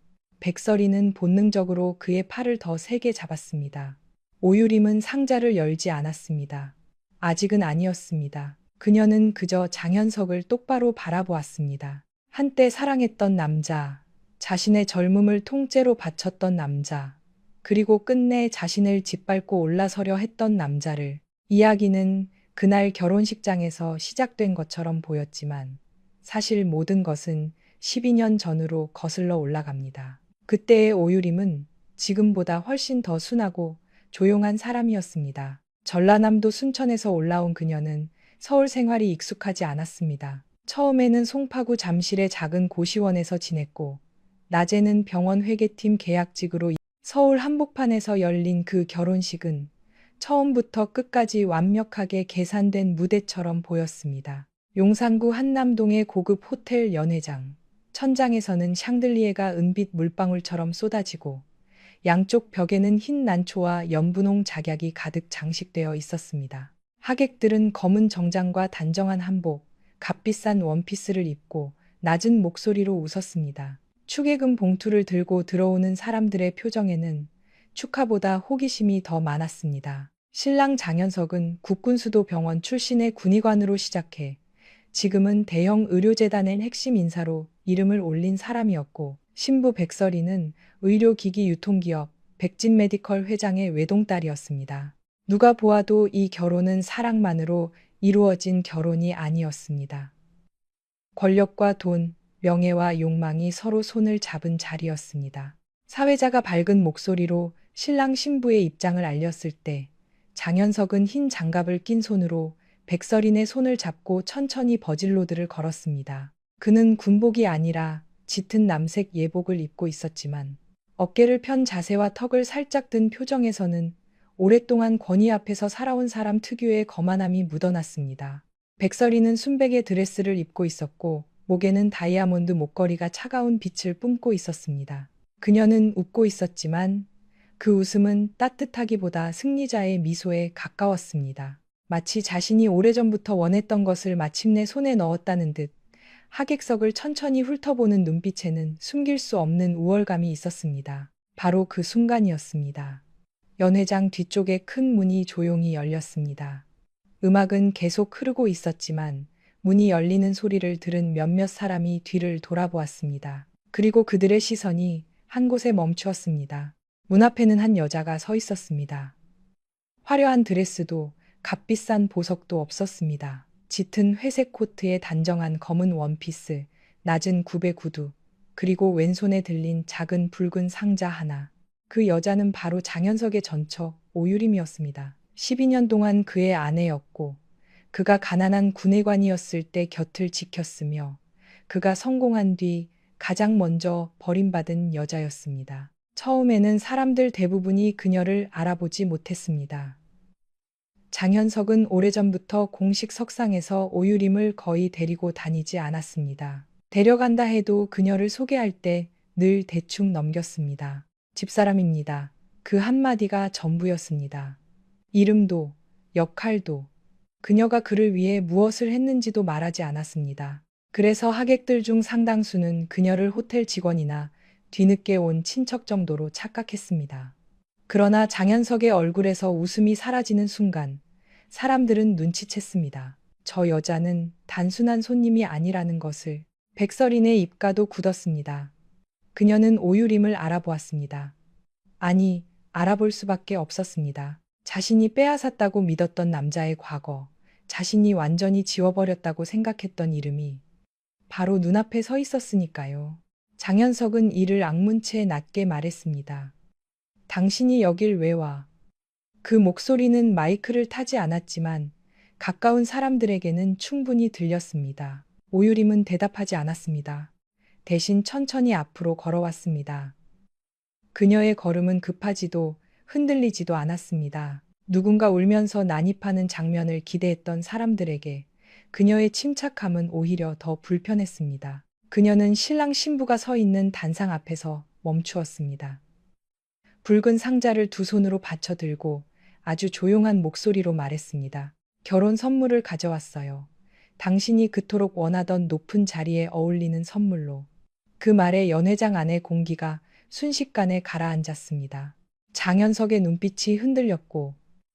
백설이는 본능적으로 그의 팔을 더 세게 잡았습니다. 오유림은 상자를 열지 않았습니다. 아직은 아니었습니다. 그녀는 그저 장현석을 똑바로 바라보았습니다. 한때 사랑했던 남자, 자신의 젊음을 통째로 바쳤던 남자, 그리고 끝내 자신을 짓밟고 올라서려 했던 남자를. 이야기는 그날 결혼식장에서 시작된 것처럼 보였지만 사실 모든 것은 12년 전으로 거슬러 올라갑니다. 그때의 오유림은 지금보다 훨씬 더 순하고 조용한 사람이었습니다. 전라남도 순천에서 올라온 그녀는 서울 생활이 익숙하지 않았습니다. 처음에는 송파구 잠실의 작은 고시원에서 지냈고, 낮에는 병원 회계팀 계약직으로 서울 한복판에서 열린 그 결혼식은 처음부터 끝까지 완벽하게 계산된 무대처럼 보였습니다. 용산구 한남동의 고급 호텔 연회장. 천장에서는 샹들리에가 은빛 물방울처럼 쏟아지고 양쪽 벽에는 흰 난초와 연분홍 작약이 가득 장식되어 있었습니다. 하객들은 검은 정장과 단정한 한복, 값비싼 원피스를 입고 낮은 목소리로 웃었습니다. 축의금 봉투를 들고 들어오는 사람들의 표정에는 축하보다 호기심이 더 많았습니다. 신랑 장현석은 국군수도병원 출신의 군의관으로 시작해 지금은 대형 의료재단의 핵심 인사로 이름을 올린 사람이었고, 신부 백설이는 의료기기 유통기업 백진메디컬 회장의 외동딸이었습니다. 누가 보아도 이 결혼은 사랑만으로 이루어진 결혼이 아니었습니다. 권력과 돈, 명예와 욕망이 서로 손을 잡은 자리였습니다. 사회자가 밝은 목소리로 신랑 신부의 입장을 알렸을 때 장현석은 흰 장갑을 낀 손으로 백설인의 손을 잡고 천천히 버질로드를 걸었습니다. 그는 군복이 아니라 짙은 남색 예복을 입고 있었지만 어깨를 편 자세와 턱을 살짝 든 표정에서는 오랫동안 권위 앞에서 살아온 사람 특유의 거만함이 묻어났습니다. 백설이는 순백의 드레스를 입고 있었고 목에는 다이아몬드 목걸이가 차가운 빛을 뿜고 있었습니다. 그녀는 웃고 있었지만 그 웃음은 따뜻하기보다 승리자의 미소에 가까웠습니다. 마치 자신이 오래전부터 원했던 것을 마침내 손에 넣었다는 듯 하객석을 천천히 훑어보는 눈빛에는 숨길 수 없는 우월감이 있었습니다. 바로 그 순간이었습니다. 연회장 뒤쪽에 큰 문이 조용히 열렸습니다. 음악은 계속 흐르고 있었지만 문이 열리는 소리를 들은 몇몇 사람이 뒤를 돌아보았습니다. 그리고 그들의 시선이 한 곳에 멈추었습니다. 문 앞에는 한 여자가 서 있었습니다. 화려한 드레스도 값비싼 보석도 없었습니다. 짙은 회색 코트에 단정한 검은 원피스, 낮은 굽의 구두, 그리고 왼손에 들린 작은 붉은 상자 하나. 그 여자는 바로 장현석의 전처 오유림이었습니다. 12년 동안 그의 아내였고, 그가 가난한 군의관이었을 때 곁을 지켰으며, 그가 성공한 뒤 가장 먼저 버림받은 여자였습니다. 처음에는 사람들 대부분이 그녀를 알아보지 못했습니다. 장현석은 오래전부터 공식 석상에서 오유림을 거의 데리고 다니지 않았습니다. 데려간다 해도 그녀를 소개할 때 늘 대충 넘겼습니다. 집사람입니다. 그 한마디가 전부였습니다. 이름도, 역할도, 그녀가 그를 위해 무엇을 했는지도 말하지 않았습니다. 그래서 하객들 중 상당수는 그녀를 호텔 직원이나 뒤늦게 온 친척 정도로 착각했습니다. 그러나 장현석의 얼굴에서 웃음이 사라지는 순간 사람들은 눈치챘습니다. 저 여자는 단순한 손님이 아니라는 것을. 백설인의 입가도 굳었습니다. 그녀는 오유림을 알아보았습니다. 아니, 알아볼 수밖에 없었습니다. 자신이 빼앗았다고 믿었던 남자의 과거, 자신이 완전히 지워버렸다고 생각했던 이름이 바로 눈앞에 서 있었으니까요. 장현석은 이를 악문채 낮게 말했습니다. 당신이 여길 왜 와? 그 목소리는 마이크를 타지 않았지만 가까운 사람들에게는 충분히 들렸습니다. 오유림은 대답하지 않았습니다. 대신 천천히 앞으로 걸어왔습니다. 그녀의 걸음은 급하지도 흔들리지도 않았습니다. 누군가 울면서 난입하는 장면을 기대했던 사람들에게 그녀의 침착함은 오히려 더 불편했습니다. 그녀는 신랑 신부가 서 있는 단상 앞에서 멈추었습니다. 붉은 상자를 두 손으로 받쳐 들고 아주 조용한 목소리로 말했습니다. 결혼 선물을 가져왔어요. 당신이 그토록 원하던 높은 자리에 어울리는 선물로. 그 말에 연회장 안의 공기가 순식간에 가라앉았습니다. 장현석의 눈빛이 흔들렸고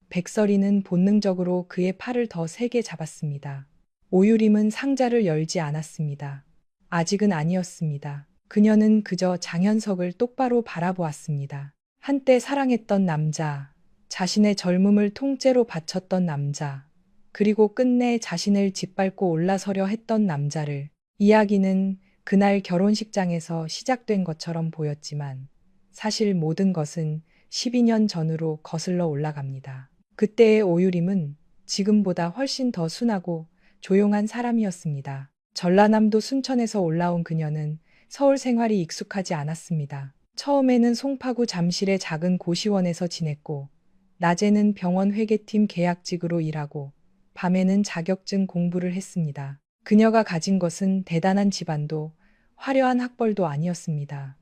백설이는 본능적으로 그의 팔을 더 세게 잡았습니다. 오유림은 상자를 열지 않았습니다. 아직은 아니었습니다. 그녀는 그저 장현석을 똑바로 바라보았습니다. 한때 사랑했던 남자, 자신의 젊음을 통째로 바쳤던 남자, 그리고 끝내 자신을 짓밟고 올라서려 했던 남자를. 이야기는 그날 결혼식장에서 시작된 것처럼 보였지만 사실 모든 것은 12년 전으로 거슬러 올라갑니다. 그때의 오유림은 지금보다 훨씬 더 순하고 조용한 사람이었습니다. 전라남도 순천에서 올라온 그녀는 서울 생활이 익숙하지 않았습니다. 처음에는 송파구 잠실의 작은 고시원에서 지냈고, 낮에는 병원 회계팀 계약직으로 일하고, 밤에는 자격증 공부를 했습니다. 그녀가 가진 것은 대단한 집안도 화려한 학벌도 아니었습니다.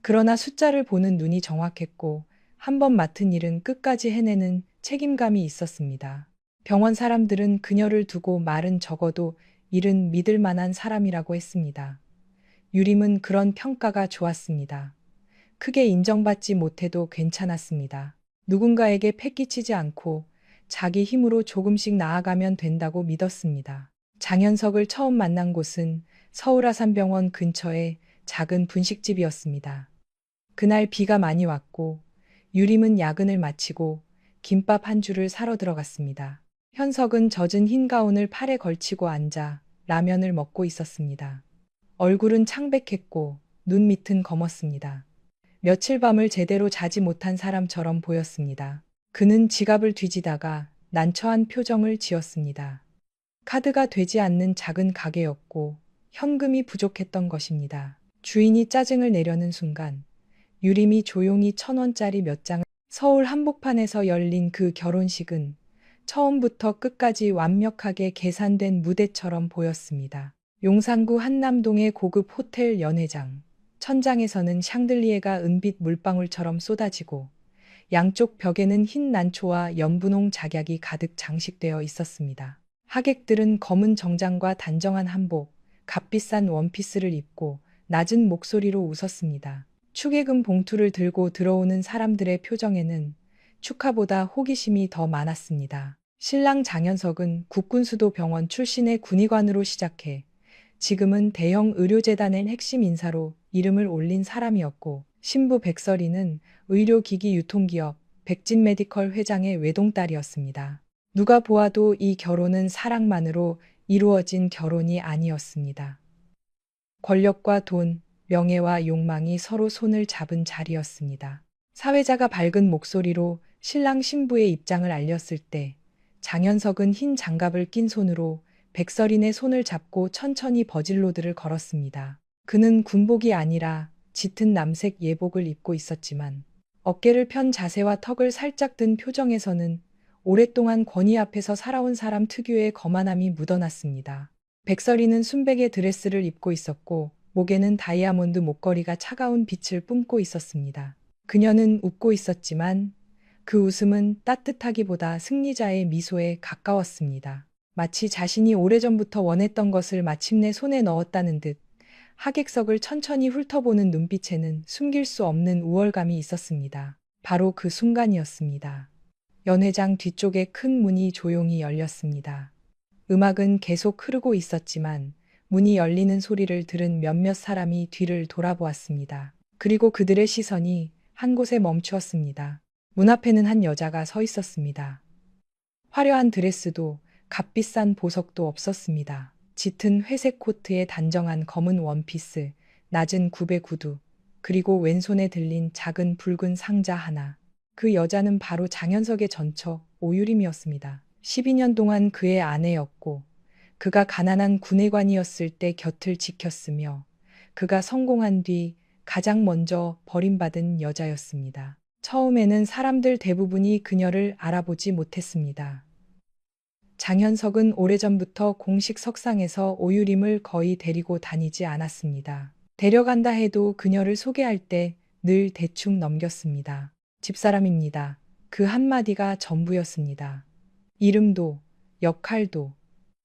그러나 숫자를 보는 눈이 정확했고, 한 번 맡은 일은 끝까지 해내는 책임감이 있었습니다. 병원 사람들은 그녀를 두고 말은 적어도 일은 믿을 만한 사람이라고 했습니다. 유림은 그런 평가가 좋았습니다. 크게 인정받지 못해도 괜찮았습니다. 누군가에게 패기치지 않고 자기 힘으로 조금씩 나아가면 된다고 믿었습니다. 장현석을 처음 만난 곳은 서울 아산병원 근처의 작은 분식집이었습니다. 그날 비가 많이 왔고 유림은 야근을 마치고 김밥 한 줄을 사러 들어갔습니다. 현석은 젖은 흰 가운을 팔에 걸치고 앉아 라면을 먹고 있었습니다. 얼굴은 창백했고 눈 밑은 검었습니다. 며칠 밤을 제대로 자지 못한 사람처럼 보였습니다. 그는 지갑을 뒤지다가 난처한 표정을 지었습니다. 카드가 되지 않는 작은 가게였고 현금이 부족했던 것입니다. 주인이 짜증을 내려는 순간 유림이 조용히 1,000원짜리 몇 장을 서울 한복판에서 열린 그 결혼식은 처음부터 끝까지 완벽하게 계산된 무대처럼 보였습니다. 용산구 한남동의 고급 호텔 연회장. 천장에서는 샹들리에가 은빛 물방울처럼 쏟아지고 양쪽 벽에는 흰 난초와 연분홍 작약이 가득 장식되어 있었습니다. 하객들은 검은 정장과 단정한 한복, 값비싼 원피스를 입고 낮은 목소리로 웃었습니다. 축의금 봉투를 들고 들어오는 사람들의 표정에는 축하보다 호기심이 더 많았습니다. 신랑 장현석은 국군수도병원 출신의 군의관으로 시작해 지금은 대형 의료재단의 핵심 인사로 이름을 올린 사람이었고, 신부 백설이는 의료기기 유통기업 백진메디컬 회장의 외동딸이었습니다. 누가 보아도 이 결혼은 사랑만으로 이루어진 결혼이 아니었습니다. 권력과 돈, 명예와 욕망이 서로 손을 잡은 자리였습니다. 사회자가 밝은 목소리로 신랑 신부의 입장을 알렸을 때 장현석은 흰 장갑을 낀 손으로 백설인의 손을 잡고 천천히 버질로드를 걸었습니다. 그는 군복이 아니라 짙은 남색 예복을 입고 있었지만 어깨를 편 자세와 턱을 살짝 든 표정에서는 오랫동안 권위 앞에서 살아온 사람 특유의 거만함이 묻어났습니다. 백설이는 순백의 드레스를 입고 있었고 목에는 다이아몬드 목걸이가 차가운 빛을 뿜고 있었습니다. 그녀는 웃고 있었지만 그 웃음은 따뜻하기보다 승리자의 미소에 가까웠습니다. 마치 자신이 오래전부터 원했던 것을 마침내 손에 넣었다는 듯 하객석을 천천히 훑어보는 눈빛에는 숨길 수 없는 우월감이 있었습니다. 바로 그 순간이었습니다. 연회장 뒤쪽에 큰 문이 조용히 열렸습니다. 음악은 계속 흐르고 있었지만 문이 열리는 소리를 들은 몇몇 사람이 뒤를 돌아보았습니다. 그리고 그들의 시선이 한 곳에 멈추었습니다. 문 앞에는 한 여자가 서 있었습니다. 화려한 드레스도 값비싼 보석도 없었습니다. 짙은 회색 코트에 단정한 검은 원피스, 낮은 굽의 구두, 그리고 왼손에 들린 작은 붉은 상자 하나. 그 여자는 바로 장현석의 전처 오유림이었습니다. 12년 동안 그의 아내였고 그가 가난한 군의관이었을 때 곁을 지켰으며 그가 성공한 뒤 가장 먼저 버림받은 여자였습니다. 처음에는 사람들 대부분이 그녀를 알아보지 못했습니다. 장현석은 오래전부터 공식 석상에서 오유림을 거의 데리고 다니지 않았습니다. 데려간다 해도 그녀를 소개할 때 늘 대충 넘겼습니다. 집사람입니다. 그 한마디가 전부였습니다. 이름도, 역할도,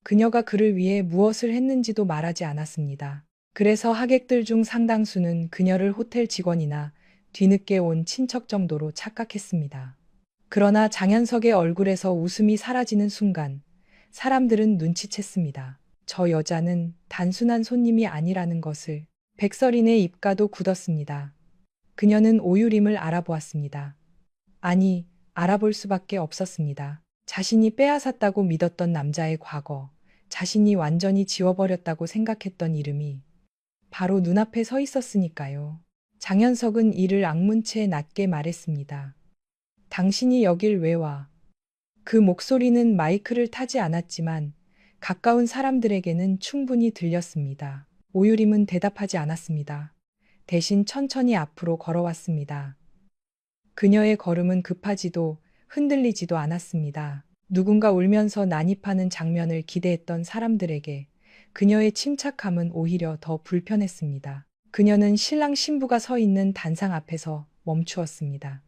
그녀가 그를 위해 무엇을 했는지도 말하지 않았습니다. 그래서 하객들 중 상당수는 그녀를 호텔 직원이나 뒤늦게 온 친척 정도로 착각했습니다. 그러나 장현석의 얼굴에서 웃음이 사라지는 순간 사람들은 눈치챘습니다. 저 여자는 단순한 손님이 아니라는 것을. 백설인의 입가도 굳었습니다. 그녀는 오유림을 알아보았습니다. 아니, 알아볼 수밖에 없었습니다. 자신이 빼앗았다고 믿었던 남자의 과거, 자신이 완전히 지워버렸다고 생각했던 이름이 바로 눈앞에 서 있었으니까요. 장현석은 이를 악문 채 낮게 말했습니다. 당신이 여길 왜 와? 그 목소리는 마이크를 타지 않았지만 가까운 사람들에게는 충분히 들렸습니다. 오유림은 대답하지 않았습니다. 대신 천천히 앞으로 걸어왔습니다. 그녀의 걸음은 급하지도 흔들리지도 않았습니다. 누군가 울면서 난입하는 장면을 기대했던 사람들에게 그녀의 침착함은 오히려 더 불편했습니다. 그녀는 신랑 신부가 서 있는 단상 앞에서 멈추었습니다.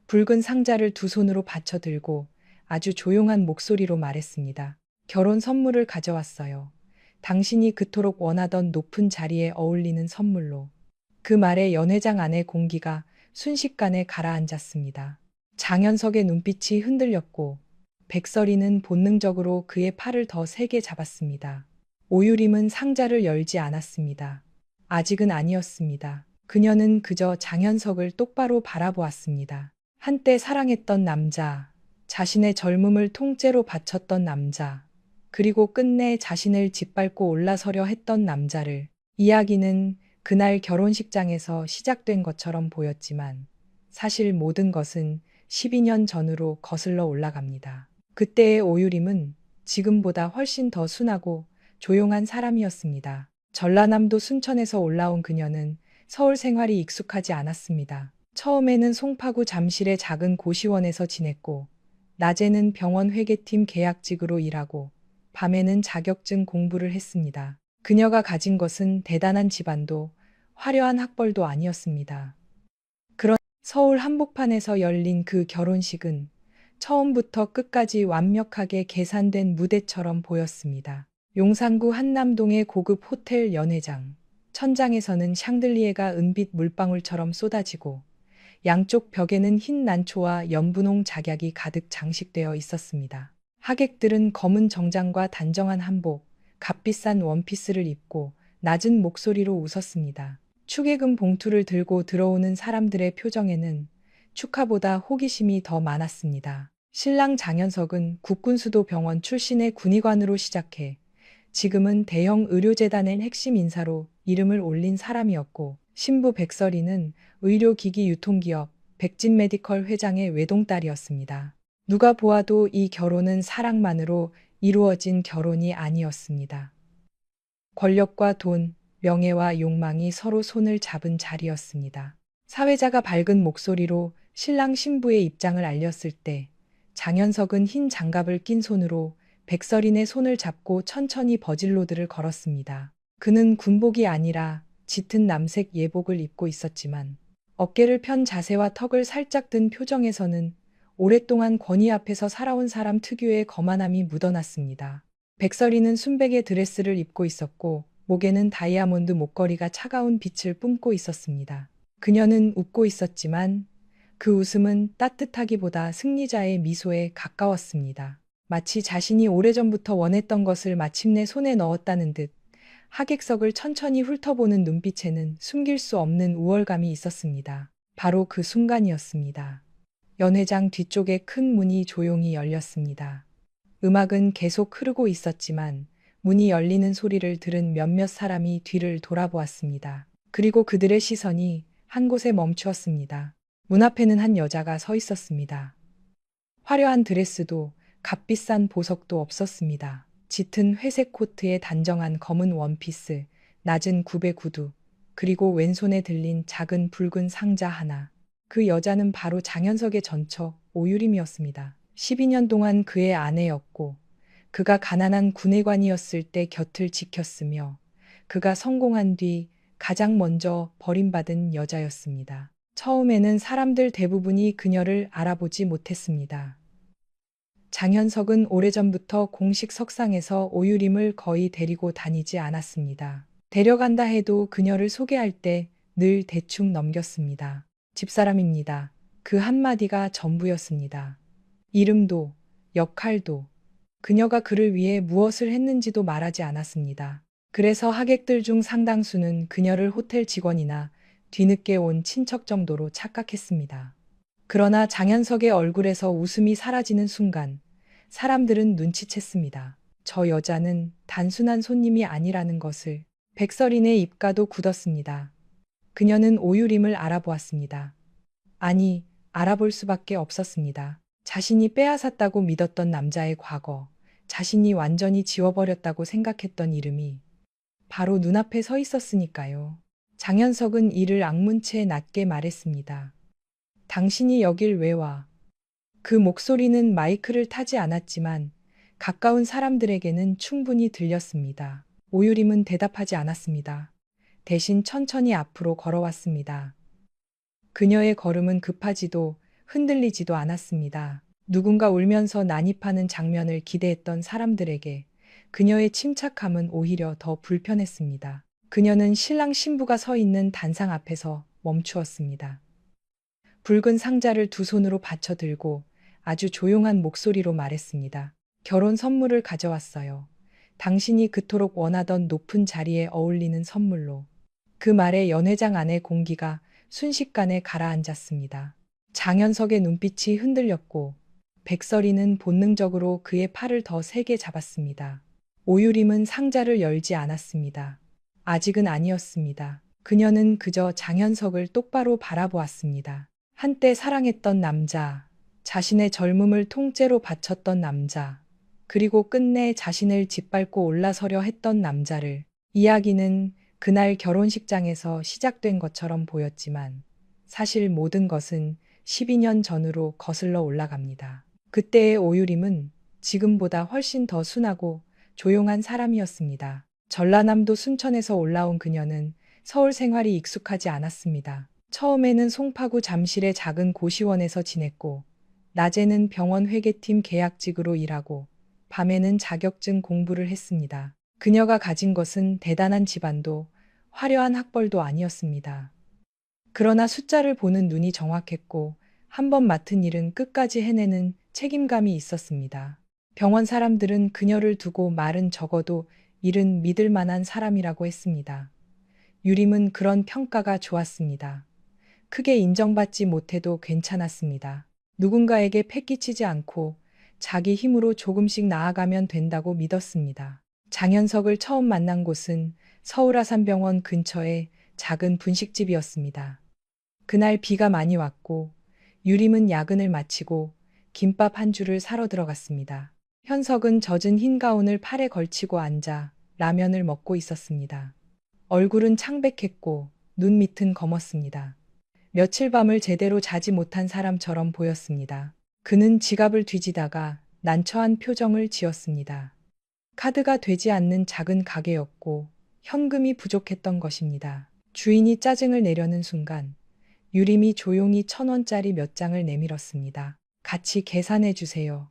붉은 상자를 두 손으로 받쳐 들고 아주 조용한 목소리로 말했습니다. 결혼 선물을 가져왔어요. 당신이 그토록 원하던 높은 자리에 어울리는 선물로. 그 말에 연회장 안의 공기가 순식간에 가라앉았습니다. 장현석의 눈빛이 흔들렸고 백설이는 본능적으로 그의 팔을 더 세게 잡았습니다. 오유림은 상자를 열지 않았습니다. 아직은 아니었습니다. 그녀는 그저 장현석을 똑바로 바라보았습니다. 한때 사랑했던 남자, 자신의 젊음을 통째로 바쳤던 남자, 그리고 끝내 자신을 짓밟고 올라서려 했던 남자를. 이야기는 그날 결혼식장에서 시작된 것처럼 보였지만 사실 모든 것은 12년 전으로 거슬러 올라갑니다. 그때의 오유림은 지금보다 훨씬 더 순하고 조용한 사람이었습니다. 전라남도 순천에서 올라온 그녀는 서울 생활이 익숙하지 않았습니다. 처음에는 송파구 잠실의 작은 고시원에서 지냈고 낮에는 병원 회계팀 계약직으로 일하고 밤에는 자격증 공부를 했습니다. 그녀가 가진 것은 대단한 집안도 화려한 학벌도 아니었습니다. 그런 서울 한복판에서 열린 그 결혼식은 처음부터 끝까지 완벽하게 계산된 무대처럼 보였습니다. 용산구 한남동의 고급 호텔 연회장. 천장에서는 샹들리에가 은빛 물방울처럼 쏟아지고 양쪽 벽에는 흰 난초와 연분홍 작약이 가득 장식되어 있었습니다. 하객들은 검은 정장과 단정한 한복, 값비싼 원피스를 입고 낮은 목소리로 웃었습니다. 축의금 봉투를 들고 들어오는 사람들의 표정에는 축하보다 호기심이 더 많았습니다. 신랑 장현석은 국군수도병원 출신의 군의관으로 시작해 지금은 대형 의료재단의 핵심 인사로 이름을 올린 사람이었고 신부 백설이는 의료기기 유통기업 백진메디컬 회장의 외동딸이었습니다. 누가 보아도 이 결혼은 사랑만으로 이루어진 결혼이 아니었습니다. 권력과 돈, 명예와 욕망이 서로 손을 잡은 자리였습니다. 사회자가 밝은 목소리로 신랑 신부의 입장을 알렸을 때 장현석은 흰 장갑을 낀 손으로 백설인의 손을 잡고 천천히 버질로드를 걸었습니다. 그는 군복이 아니라 짙은 남색 예복을 입고 있었지만 어깨를 편 자세와 턱을 살짝 든 표정에서는 오랫동안 권위 앞에서 살아온 사람 특유의 거만함이 묻어났습니다. 백설이는 순백의 드레스를 입고 있었고 목에는 다이아몬드 목걸이가 차가운 빛을 뿜고 있었습니다. 그녀는 웃고 있었지만 그 웃음은 따뜻하기보다 승리자의 미소에 가까웠습니다. 마치 자신이 오래전부터 원했던 것을 마침내 손에 넣었다는 듯 하객석을 천천히 훑어보는 눈빛에는 숨길 수 없는 우월감이 있었습니다. 바로 그 순간이었습니다. 연회장 뒤쪽에 큰 문이 조용히 열렸습니다. 음악은 계속 흐르고 있었지만 문이 열리는 소리를 들은 몇몇 사람이 뒤를 돌아보았습니다. 그리고 그들의 시선이 한 곳에 멈추었습니다. 문 앞에는 한 여자가 서 있었습니다. 화려한 드레스도 값비싼 보석도 없었습니다. 짙은 회색 코트에 단정한 검은 원피스, 낮은 굽의 구두, 그리고 왼손에 들린 작은 붉은 상자 하나. 그 여자는 바로 장현석의 전처 오유림이었습니다. 12년 동안 그의 아내였고 그가 가난한 군의관이었을 때 곁을 지켰으며 그가 성공한 뒤 가장 먼저 버림받은 여자였습니다. 처음에는 사람들 대부분이 그녀를 알아보지 못했습니다. 장현석은 오래전부터 공식 석상에서 오유림을 거의 데리고 다니지 않았습니다. 데려간다 해도 그녀를 소개할 때 늘 대충 넘겼습니다. 집사람입니다. 그 한마디가 전부였습니다. 이름도, 역할도, 그녀가 그를 위해 무엇을 했는지도 말하지 않았습니다. 그래서 하객들 중 상당수는 그녀를 호텔 직원이나 뒤늦게 온 친척 정도로 착각했습니다. 그러나 장현석의 얼굴에서 웃음이 사라지는 순간 사람들은 눈치챘습니다. 저 여자는 단순한 손님이 아니라는 것을. 백설인의 입가도 굳었습니다. 그녀는 오유림을 알아보았습니다. 아니, 알아볼 수밖에 없었습니다. 자신이 빼앗았다고 믿었던 남자의 과거, 자신이 완전히 지워버렸다고 생각했던 이름이 바로 눈앞에 서 있었으니까요. 장현석은 이를 악문채 낮게 말했습니다. 당신이 여길 왜 와? 그 목소리는 마이크를 타지 않았지만 가까운 사람들에게는 충분히 들렸습니다. 오유림은 대답하지 않았습니다. 대신 천천히 앞으로 걸어왔습니다. 그녀의 걸음은 급하지도 흔들리지도 않았습니다. 누군가 울면서 난입하는 장면을 기대했던 사람들에게 그녀의 침착함은 오히려 더 불편했습니다. 그녀는 신랑 신부가 서 있는 단상 앞에서 멈추었습니다. 붉은 상자를 두 손으로 받쳐 들고 아주 조용한 목소리로 말했습니다. 결혼 선물을 가져왔어요. 당신이 그토록 원하던 높은 자리에 어울리는 선물로. 그 말에 연회장 안의 공기가 순식간에 가라앉았습니다. 장현석의 눈빛이 흔들렸고 백설이는 본능적으로 그의 팔을 더 세게 잡았습니다. 오유림은 상자를 열지 않았습니다. 아직은 아니었습니다. 그녀는 그저 장현석을 똑바로 바라보았습니다. 한때 사랑했던 남자, 자신의 젊음을 통째로 바쳤던 남자, 그리고 끝내 자신을 짓밟고 올라서려 했던 남자를. 이야기는 그날 결혼식장에서 시작된 것처럼 보였지만 사실 모든 것은 12년 전으로 거슬러 올라갑니다. 그때의 오유림은 지금보다 훨씬 더 순하고 조용한 사람이었습니다. 전라남도 순천에서 올라온 그녀는 서울 생활이 익숙하지 않았습니다. 처음에는 송파구 잠실의 작은 고시원에서 지냈고 낮에는 병원 회계팀 계약직으로 일하고 밤에는 자격증 공부를 했습니다. 그녀가 가진 것은 대단한 집안도 화려한 학벌도 아니었습니다. 그러나 숫자를 보는 눈이 정확했고 한 번 맡은 일은 끝까지 해내는 책임감이 있었습니다. 병원 사람들은 그녀를 두고 말은 적어도 일은 믿을 만한 사람이라고 했습니다. 유림은 그런 평가가 좋았습니다. 크게 인정받지 못해도 괜찮았습니다. 누군가에게 패기치지 않고 자기 힘으로 조금씩 나아가면 된다고 믿었습니다. 장현석을 처음 만난 곳은 서울 아산병원 근처의 작은 분식집이었습니다. 그날 비가 많이 왔고 유림은 야근을 마치고 김밥 한 줄을 사러 들어갔습니다. 현석은 젖은 흰 가운을 팔에 걸치고 앉아 라면을 먹고 있었습니다. 얼굴은 창백했고 눈 밑은 검었습니다. 며칠 밤을 제대로 자지 못한 사람처럼 보였습니다. 그는 지갑을 뒤지다가 난처한 표정을 지었습니다. 카드가 되지 않는 작은 가게였고 현금이 부족했던 것입니다. 주인이 짜증을 내려는 순간 유림이 조용히 1,000원짜리 몇 장을 내밀었습니다. 같이 계산해 주세요.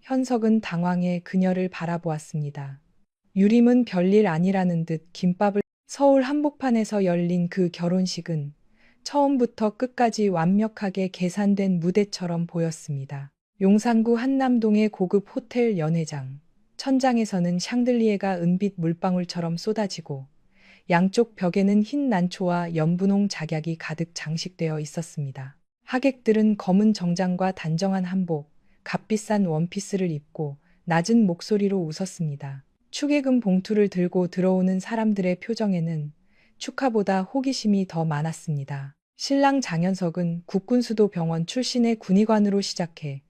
현석은 당황해 그녀를 바라보았습니다. 유림은 별일 아니라는 듯 김밥을. 서울 한복판에서 열린 그 결혼식은 처음부터 끝까지 완벽하게 계산된 무대처럼 보였습니다. 용산구 한남동의 고급 호텔 연회장. 천장에서는 샹들리에가 은빛 물방울처럼 쏟아지고 양쪽 벽에는 흰 난초와 연분홍 작약이 가득 장식되어 있었습니다. 하객들은 검은 정장과 단정한 한복, 값비싼 원피스를 입고 낮은 목소리로 웃었습니다. 축의금 봉투를 들고 들어오는 사람들의 표정에는 축하보다 호기심이 더 많았습니다. 신랑 장현석은 국군수도병원 출신의 군의관으로 시작해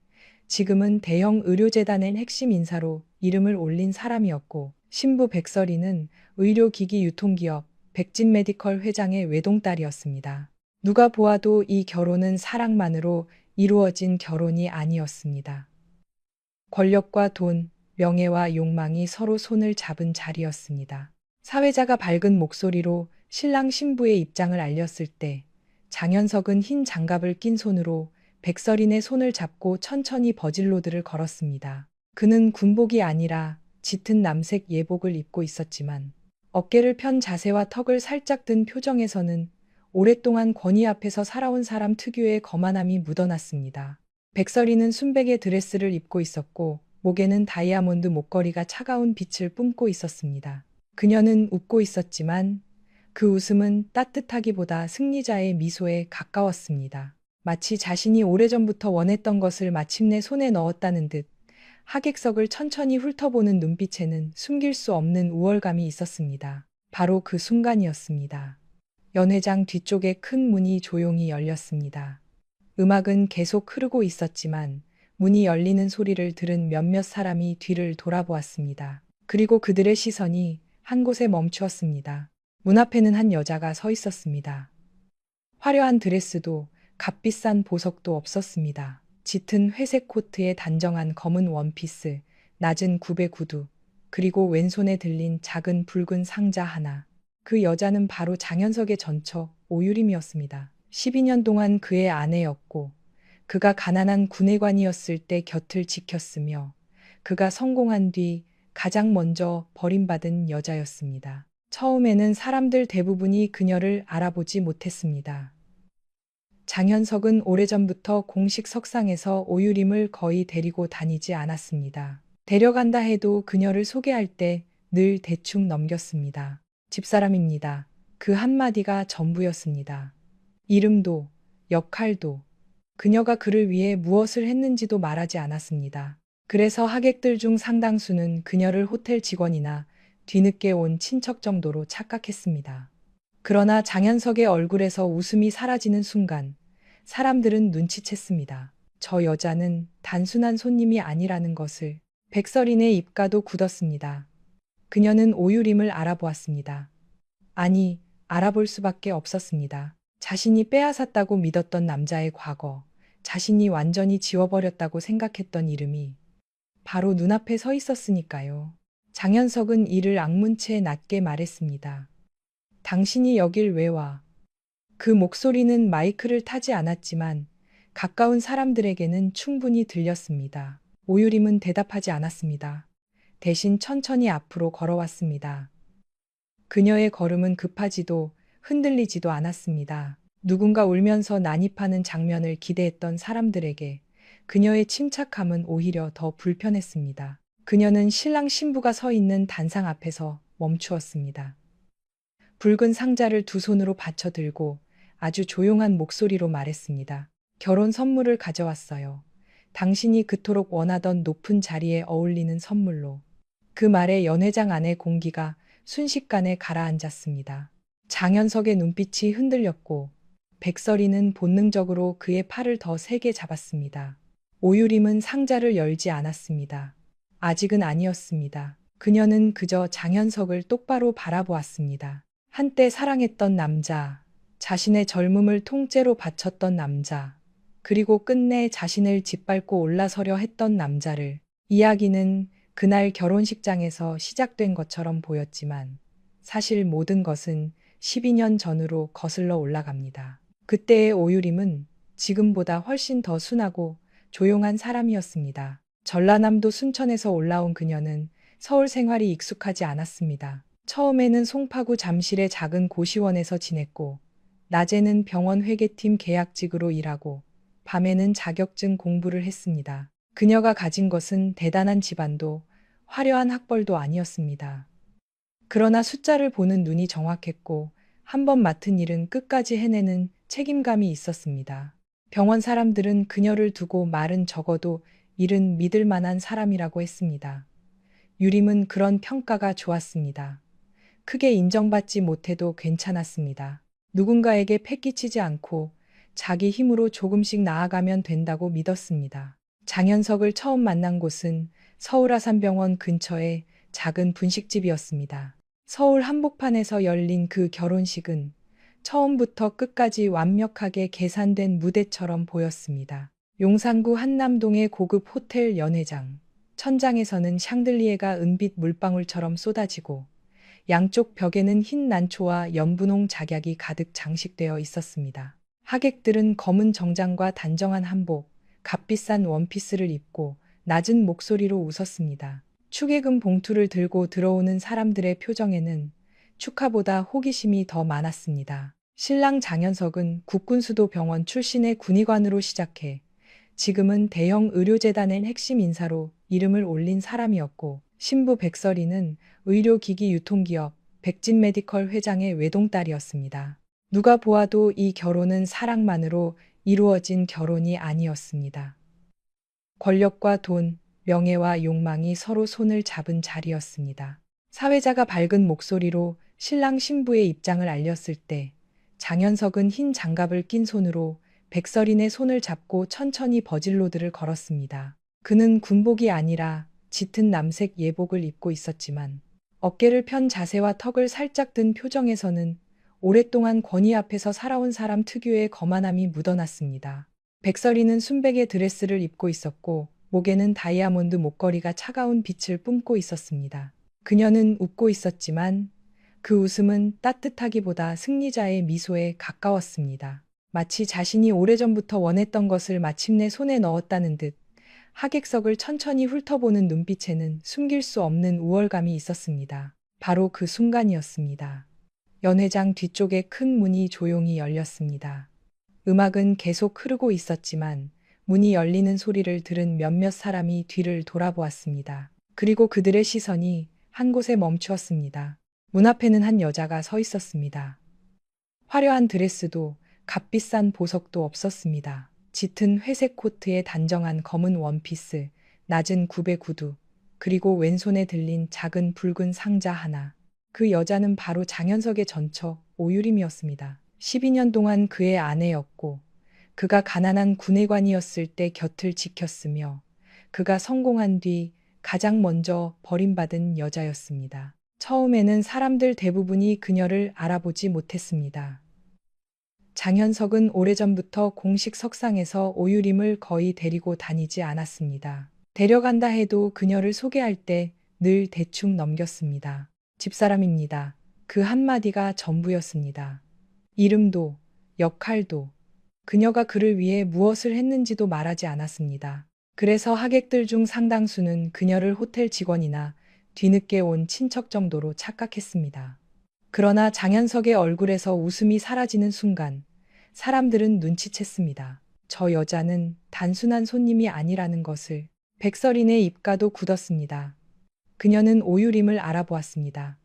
지금은 대형 의료재단의 핵심 인사로 이름을 올린 사람이었고 신부 백설이는 의료기기 유통기업 백진메디컬 회장의 외동딸이었습니다. 누가 보아도 이 결혼은 사랑만으로 이루어진 결혼이 아니었습니다. 권력과 돈, 명예와 욕망이 서로 손을 잡은 자리였습니다. 사회자가 밝은 목소리로 신랑 신부의 입장을 알렸을 때 장현석은 흰 장갑을 낀 손으로 백설인의 손을 잡고 천천히 버질로드를 걸었습니다. 그는 군복이 아니라 짙은 남색 예복을 입고 있었지만 어깨를 편 자세와 턱을 살짝 든 표정에서는 오랫동안 권위 앞에서 살아온 사람 특유의 거만함이 묻어났습니다. 백설이는 순백의 드레스를 입고 있었고 목에는 다이아몬드 목걸이가 차가운 빛을 뿜고 있었습니다. 그녀는 웃고 있었지만 그 웃음은 따뜻하기보다 승리자의 미소에 가까웠습니다. 마치 자신이 오래전부터 원했던 것을 마침내 손에 넣었다는 듯 하객석을 천천히 훑어보는 눈빛에는 숨길 수 없는 우월감이 있었습니다. 바로 그 순간이었습니다. 연회장 뒤쪽에 큰 문이 조용히 열렸습니다. 음악은 계속 흐르고 있었지만 문이 열리는 소리를 들은 몇몇 사람이 뒤를 돌아보았습니다. 그리고 그들의 시선이 한 곳에 멈추었습니다. 문 앞에는 한 여자가 서 있었습니다. 화려한 드레스도 값비싼 보석도 없었습니다. 짙은 회색 코트에 단정한 검은 원피스, 낮은 굽의 구두, 그리고 왼손에 들린 작은 붉은 상자 하나. 그 여자는 바로 장현석의 전처 오유림이었습니다. 12년 동안 그의 아내였고 그가 가난한 군의관이었을 때 곁을 지켰으며 그가 성공한 뒤 가장 먼저 버림받은 여자였습니다. 처음에는 사람들 대부분이 그녀를 알아보지 못했습니다. 장현석은 오래전부터 공식 석상에서 오유림을 거의 데리고 다니지 않았습니다. 데려간다 해도 그녀를 소개할 때 늘 대충 넘겼습니다. 집사람입니다. 그 한마디가 전부였습니다. 이름도, 역할도, 그녀가 그를 위해 무엇을 했는지도 말하지 않았습니다. 그래서 하객들 중 상당수는 그녀를 호텔 직원이나 뒤늦게 온 친척 정도로 착각했습니다. 그러나 장현석의 얼굴에서 웃음이 사라지는 순간 사람들은 눈치챘습니다. 저 여자는 단순한 손님이 아니라는 것을. 백설인의 입가도 굳었습니다. 그녀는 오유림을 알아보았습니다. 아니, 알아볼 수밖에 없었습니다. 자신이 빼앗았다고 믿었던 남자의 과거, 자신이 완전히 지워버렸다고 생각했던 이름이 바로 눈앞에 서 있었으니까요. 장현석은 이를 악문채 낮게 말했습니다. 당신이 여길 왜 와? 그 목소리는 마이크를 타지 않았지만 가까운 사람들에게는 충분히 들렸습니다. 오유림은 대답하지 않았습니다. 대신 천천히 앞으로 걸어왔습니다. 그녀의 걸음은 급하지도 흔들리지도 않았습니다. 누군가 울면서 난입하는 장면을 기대했던 사람들에게 그녀의 침착함은 오히려 더 불편했습니다. 그녀는 신랑 신부가 서 있는 단상 앞에서 멈추었습니다. 붉은 상자를 두 손으로 받쳐 들고 아주 조용한 목소리로 말했습니다. 결혼 선물을 가져왔어요. 당신이 그토록 원하던 높은 자리에 어울리는 선물로. 그 말에 연회장 안의 공기가 순식간에 가라앉았습니다. 장현석의 눈빛이 흔들렸고 백설이는 본능적으로 그의 팔을 더 세게 잡았습니다. 오유림은 상자를 열지 않았습니다. 아직은 아니었습니다. 그녀는 그저 장현석을 똑바로 바라보았습니다. 한때 사랑했던 남자, 자신의 젊음을 통째로 바쳤던 남자, 그리고 끝내 자신을 짓밟고 올라서려 했던 남자를. 이야기는 그날 결혼식장에서 시작된 것처럼 보였지만 사실 모든 것은 12년 전으로 거슬러 올라갑니다. 그때의 오유림은 지금보다 훨씬 더 순하고 조용한 사람이었습니다. 전라남도 순천에서 올라온 그녀는 서울 생활이 익숙하지 않았습니다. 처음에는 송파구 잠실의 작은 고시원에서 지냈고 낮에는 병원 회계팀 계약직으로 일하고 밤에는 자격증 공부를 했습니다. 그녀가 가진 것은 대단한 집안도 화려한 학벌도 아니었습니다. 그러나 숫자를 보는 눈이 정확했고 한 번 맡은 일은 끝까지 해내는 책임감이 있었습니다. 병원 사람들은 그녀를 두고 말은 적어도 일은 믿을 만한 사람이라고 했습니다. 유림은 그런 평가가 좋았습니다. 크게 인정받지 못해도 괜찮았습니다. 누군가에게 패기치지 않고 자기 힘으로 조금씩 나아가면 된다고 믿었습니다. 장현석을 처음 만난 곳은 서울 아산병원 근처의 작은 분식집이었습니다. 서울 한복판에서 열린 그 결혼식은 처음부터 끝까지 완벽하게 계산된 무대처럼 보였습니다. 용산구 한남동의 고급 호텔 연회장. 천장에서는 샹들리에가 은빛 물방울처럼 쏟아지고 양쪽 벽에는 흰 난초와 연분홍 작약이 가득 장식되어 있었습니다. 하객들은 검은 정장과 단정한 한복, 값비싼 원피스를 입고 낮은 목소리로 웃었습니다. 축의금 봉투를 들고 들어오는 사람들의 표정에는 축하보다 호기심이 더 많았습니다. 신랑 장현석은 국군수도병원 출신의 군의관으로 시작해 지금은 대형 의료재단의 핵심 인사로 이름을 올린 사람이었고 신부 백설이는 의료기기 유통기업 백진메디컬 회장의 외동딸이었습니다. 누가 보아도 이 결혼은 사랑만으로 이루어진 결혼이 아니었습니다. 권력과 돈, 명예와 욕망이 서로 손을 잡은 자리였습니다. 사회자가 밝은 목소리로 신랑 신부의 입장을 알렸을 때 장현석은 흰 장갑을 낀 손으로 백설인의 손을 잡고 천천히 버질로드를 걸었습니다. 그는 군복이 아니라 짙은 남색 예복을 입고 있었지만 어깨를 편 자세와 턱을 살짝 든 표정에서는 오랫동안 권위 앞에서 살아온 사람 특유의 거만함이 묻어났습니다. 백설이는 순백의 드레스를 입고 있었고 목에는 다이아몬드 목걸이가 차가운 빛을 뿜고 있었습니다. 그녀는 웃고 있었지만 그 웃음은 따뜻하기보다 승리자의 미소에 가까웠습니다. 마치 자신이 오래전부터 원했던 것을 마침내 손에 넣었다는 듯 하객석을 천천히 훑어보는 눈빛에는 숨길 수 없는 우월감이 있었습니다. 바로 그 순간이었습니다. 연회장 뒤쪽에 큰 문이 조용히 열렸습니다. 음악은 계속 흐르고 있었지만 문이 열리는 소리를 들은 몇몇 사람이 뒤를 돌아보았습니다. 그리고 그들의 시선이 한 곳에 멈추었습니다. 문 앞에는 한 여자가 서 있었습니다. 화려한 드레스도 값비싼 보석도 없었습니다. 짙은 회색 코트에 단정한 검은 원피스, 낮은 굽의 구두, 그리고 왼손에 들린 작은 붉은 상자 하나. 그 여자는 바로 장현석의 전처 오유림이었습니다. 12년 동안 그의 아내였고 그가 가난한 군의관이었을 때 곁을 지켰으며 그가 성공한 뒤 가장 먼저 버림받은 여자였습니다. 처음에는 사람들 대부분이 그녀를 알아보지 못했습니다. 장현석은 오래전부터 공식 석상에서 오유림을 거의 데리고 다니지 않았습니다. 데려간다 해도 그녀를 소개할 때 늘 대충 넘겼습니다. 집사람입니다. 그 한마디가 전부였습니다. 이름도, 역할도, 그녀가 그를 위해 무엇을 했는지도 말하지 않았습니다. 그래서 하객들 중 상당수는 그녀를 호텔 직원이나 뒤늦게 온 친척 정도로 착각했습니다. 그러나 장현석의 얼굴에서 웃음이 사라지는 순간 사람들은 눈치챘습니다. 저 여자는 단순한 손님이 아니라는 것을. 백설인의 입가도 굳었습니다. 그녀는 오유림을 알아보았습니다.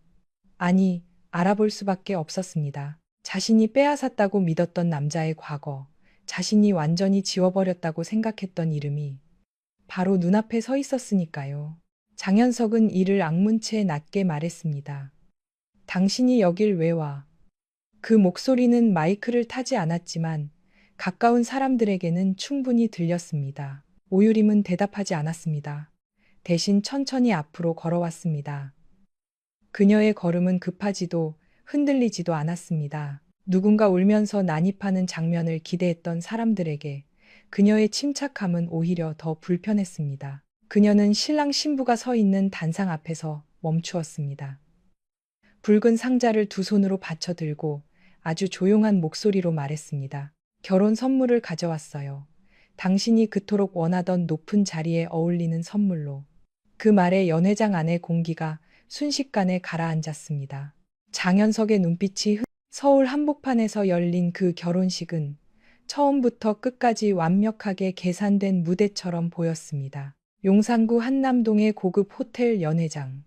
아니, 알아볼 수밖에 없었습니다. 자신이 빼앗았다고 믿었던 남자의 과거, 자신이 완전히 지워버렸다고 생각했던 이름이 바로 눈앞에 서 있었으니까요. 장현석은 이를 악문채 낮게 말했습니다. 당신이 여길 왜 와? 그 목소리는 마이크를 타지 않았지만 가까운 사람들에게는 충분히 들렸습니다. 오유림은 대답하지 않았습니다. 대신 천천히 앞으로 걸어왔습니다. 그녀의 걸음은 급하지도 흔들리지도 않았습니다. 누군가 울면서 난입하는 장면을 기대했던 사람들에게 그녀의 침착함은 오히려 더 불편했습니다. 그녀는 신랑 신부가 서 있는 단상 앞에서 멈추었습니다. 붉은 상자를 두 손으로 받쳐 들고 아주 조용한 목소리로 말했습니다. 결혼 선물을 가져왔어요. 당신이 그토록 원하던 높은 자리에 어울리는 선물로. 그 말에 연회장 안의 공기가 순식간에 가라앉았습니다. 장현석의 눈빛이 서울 한복판에서 열린 그 결혼식은 처음부터 끝까지 완벽하게 계산된 무대처럼 보였습니다. 용산구 한남동의 고급 호텔 연회장.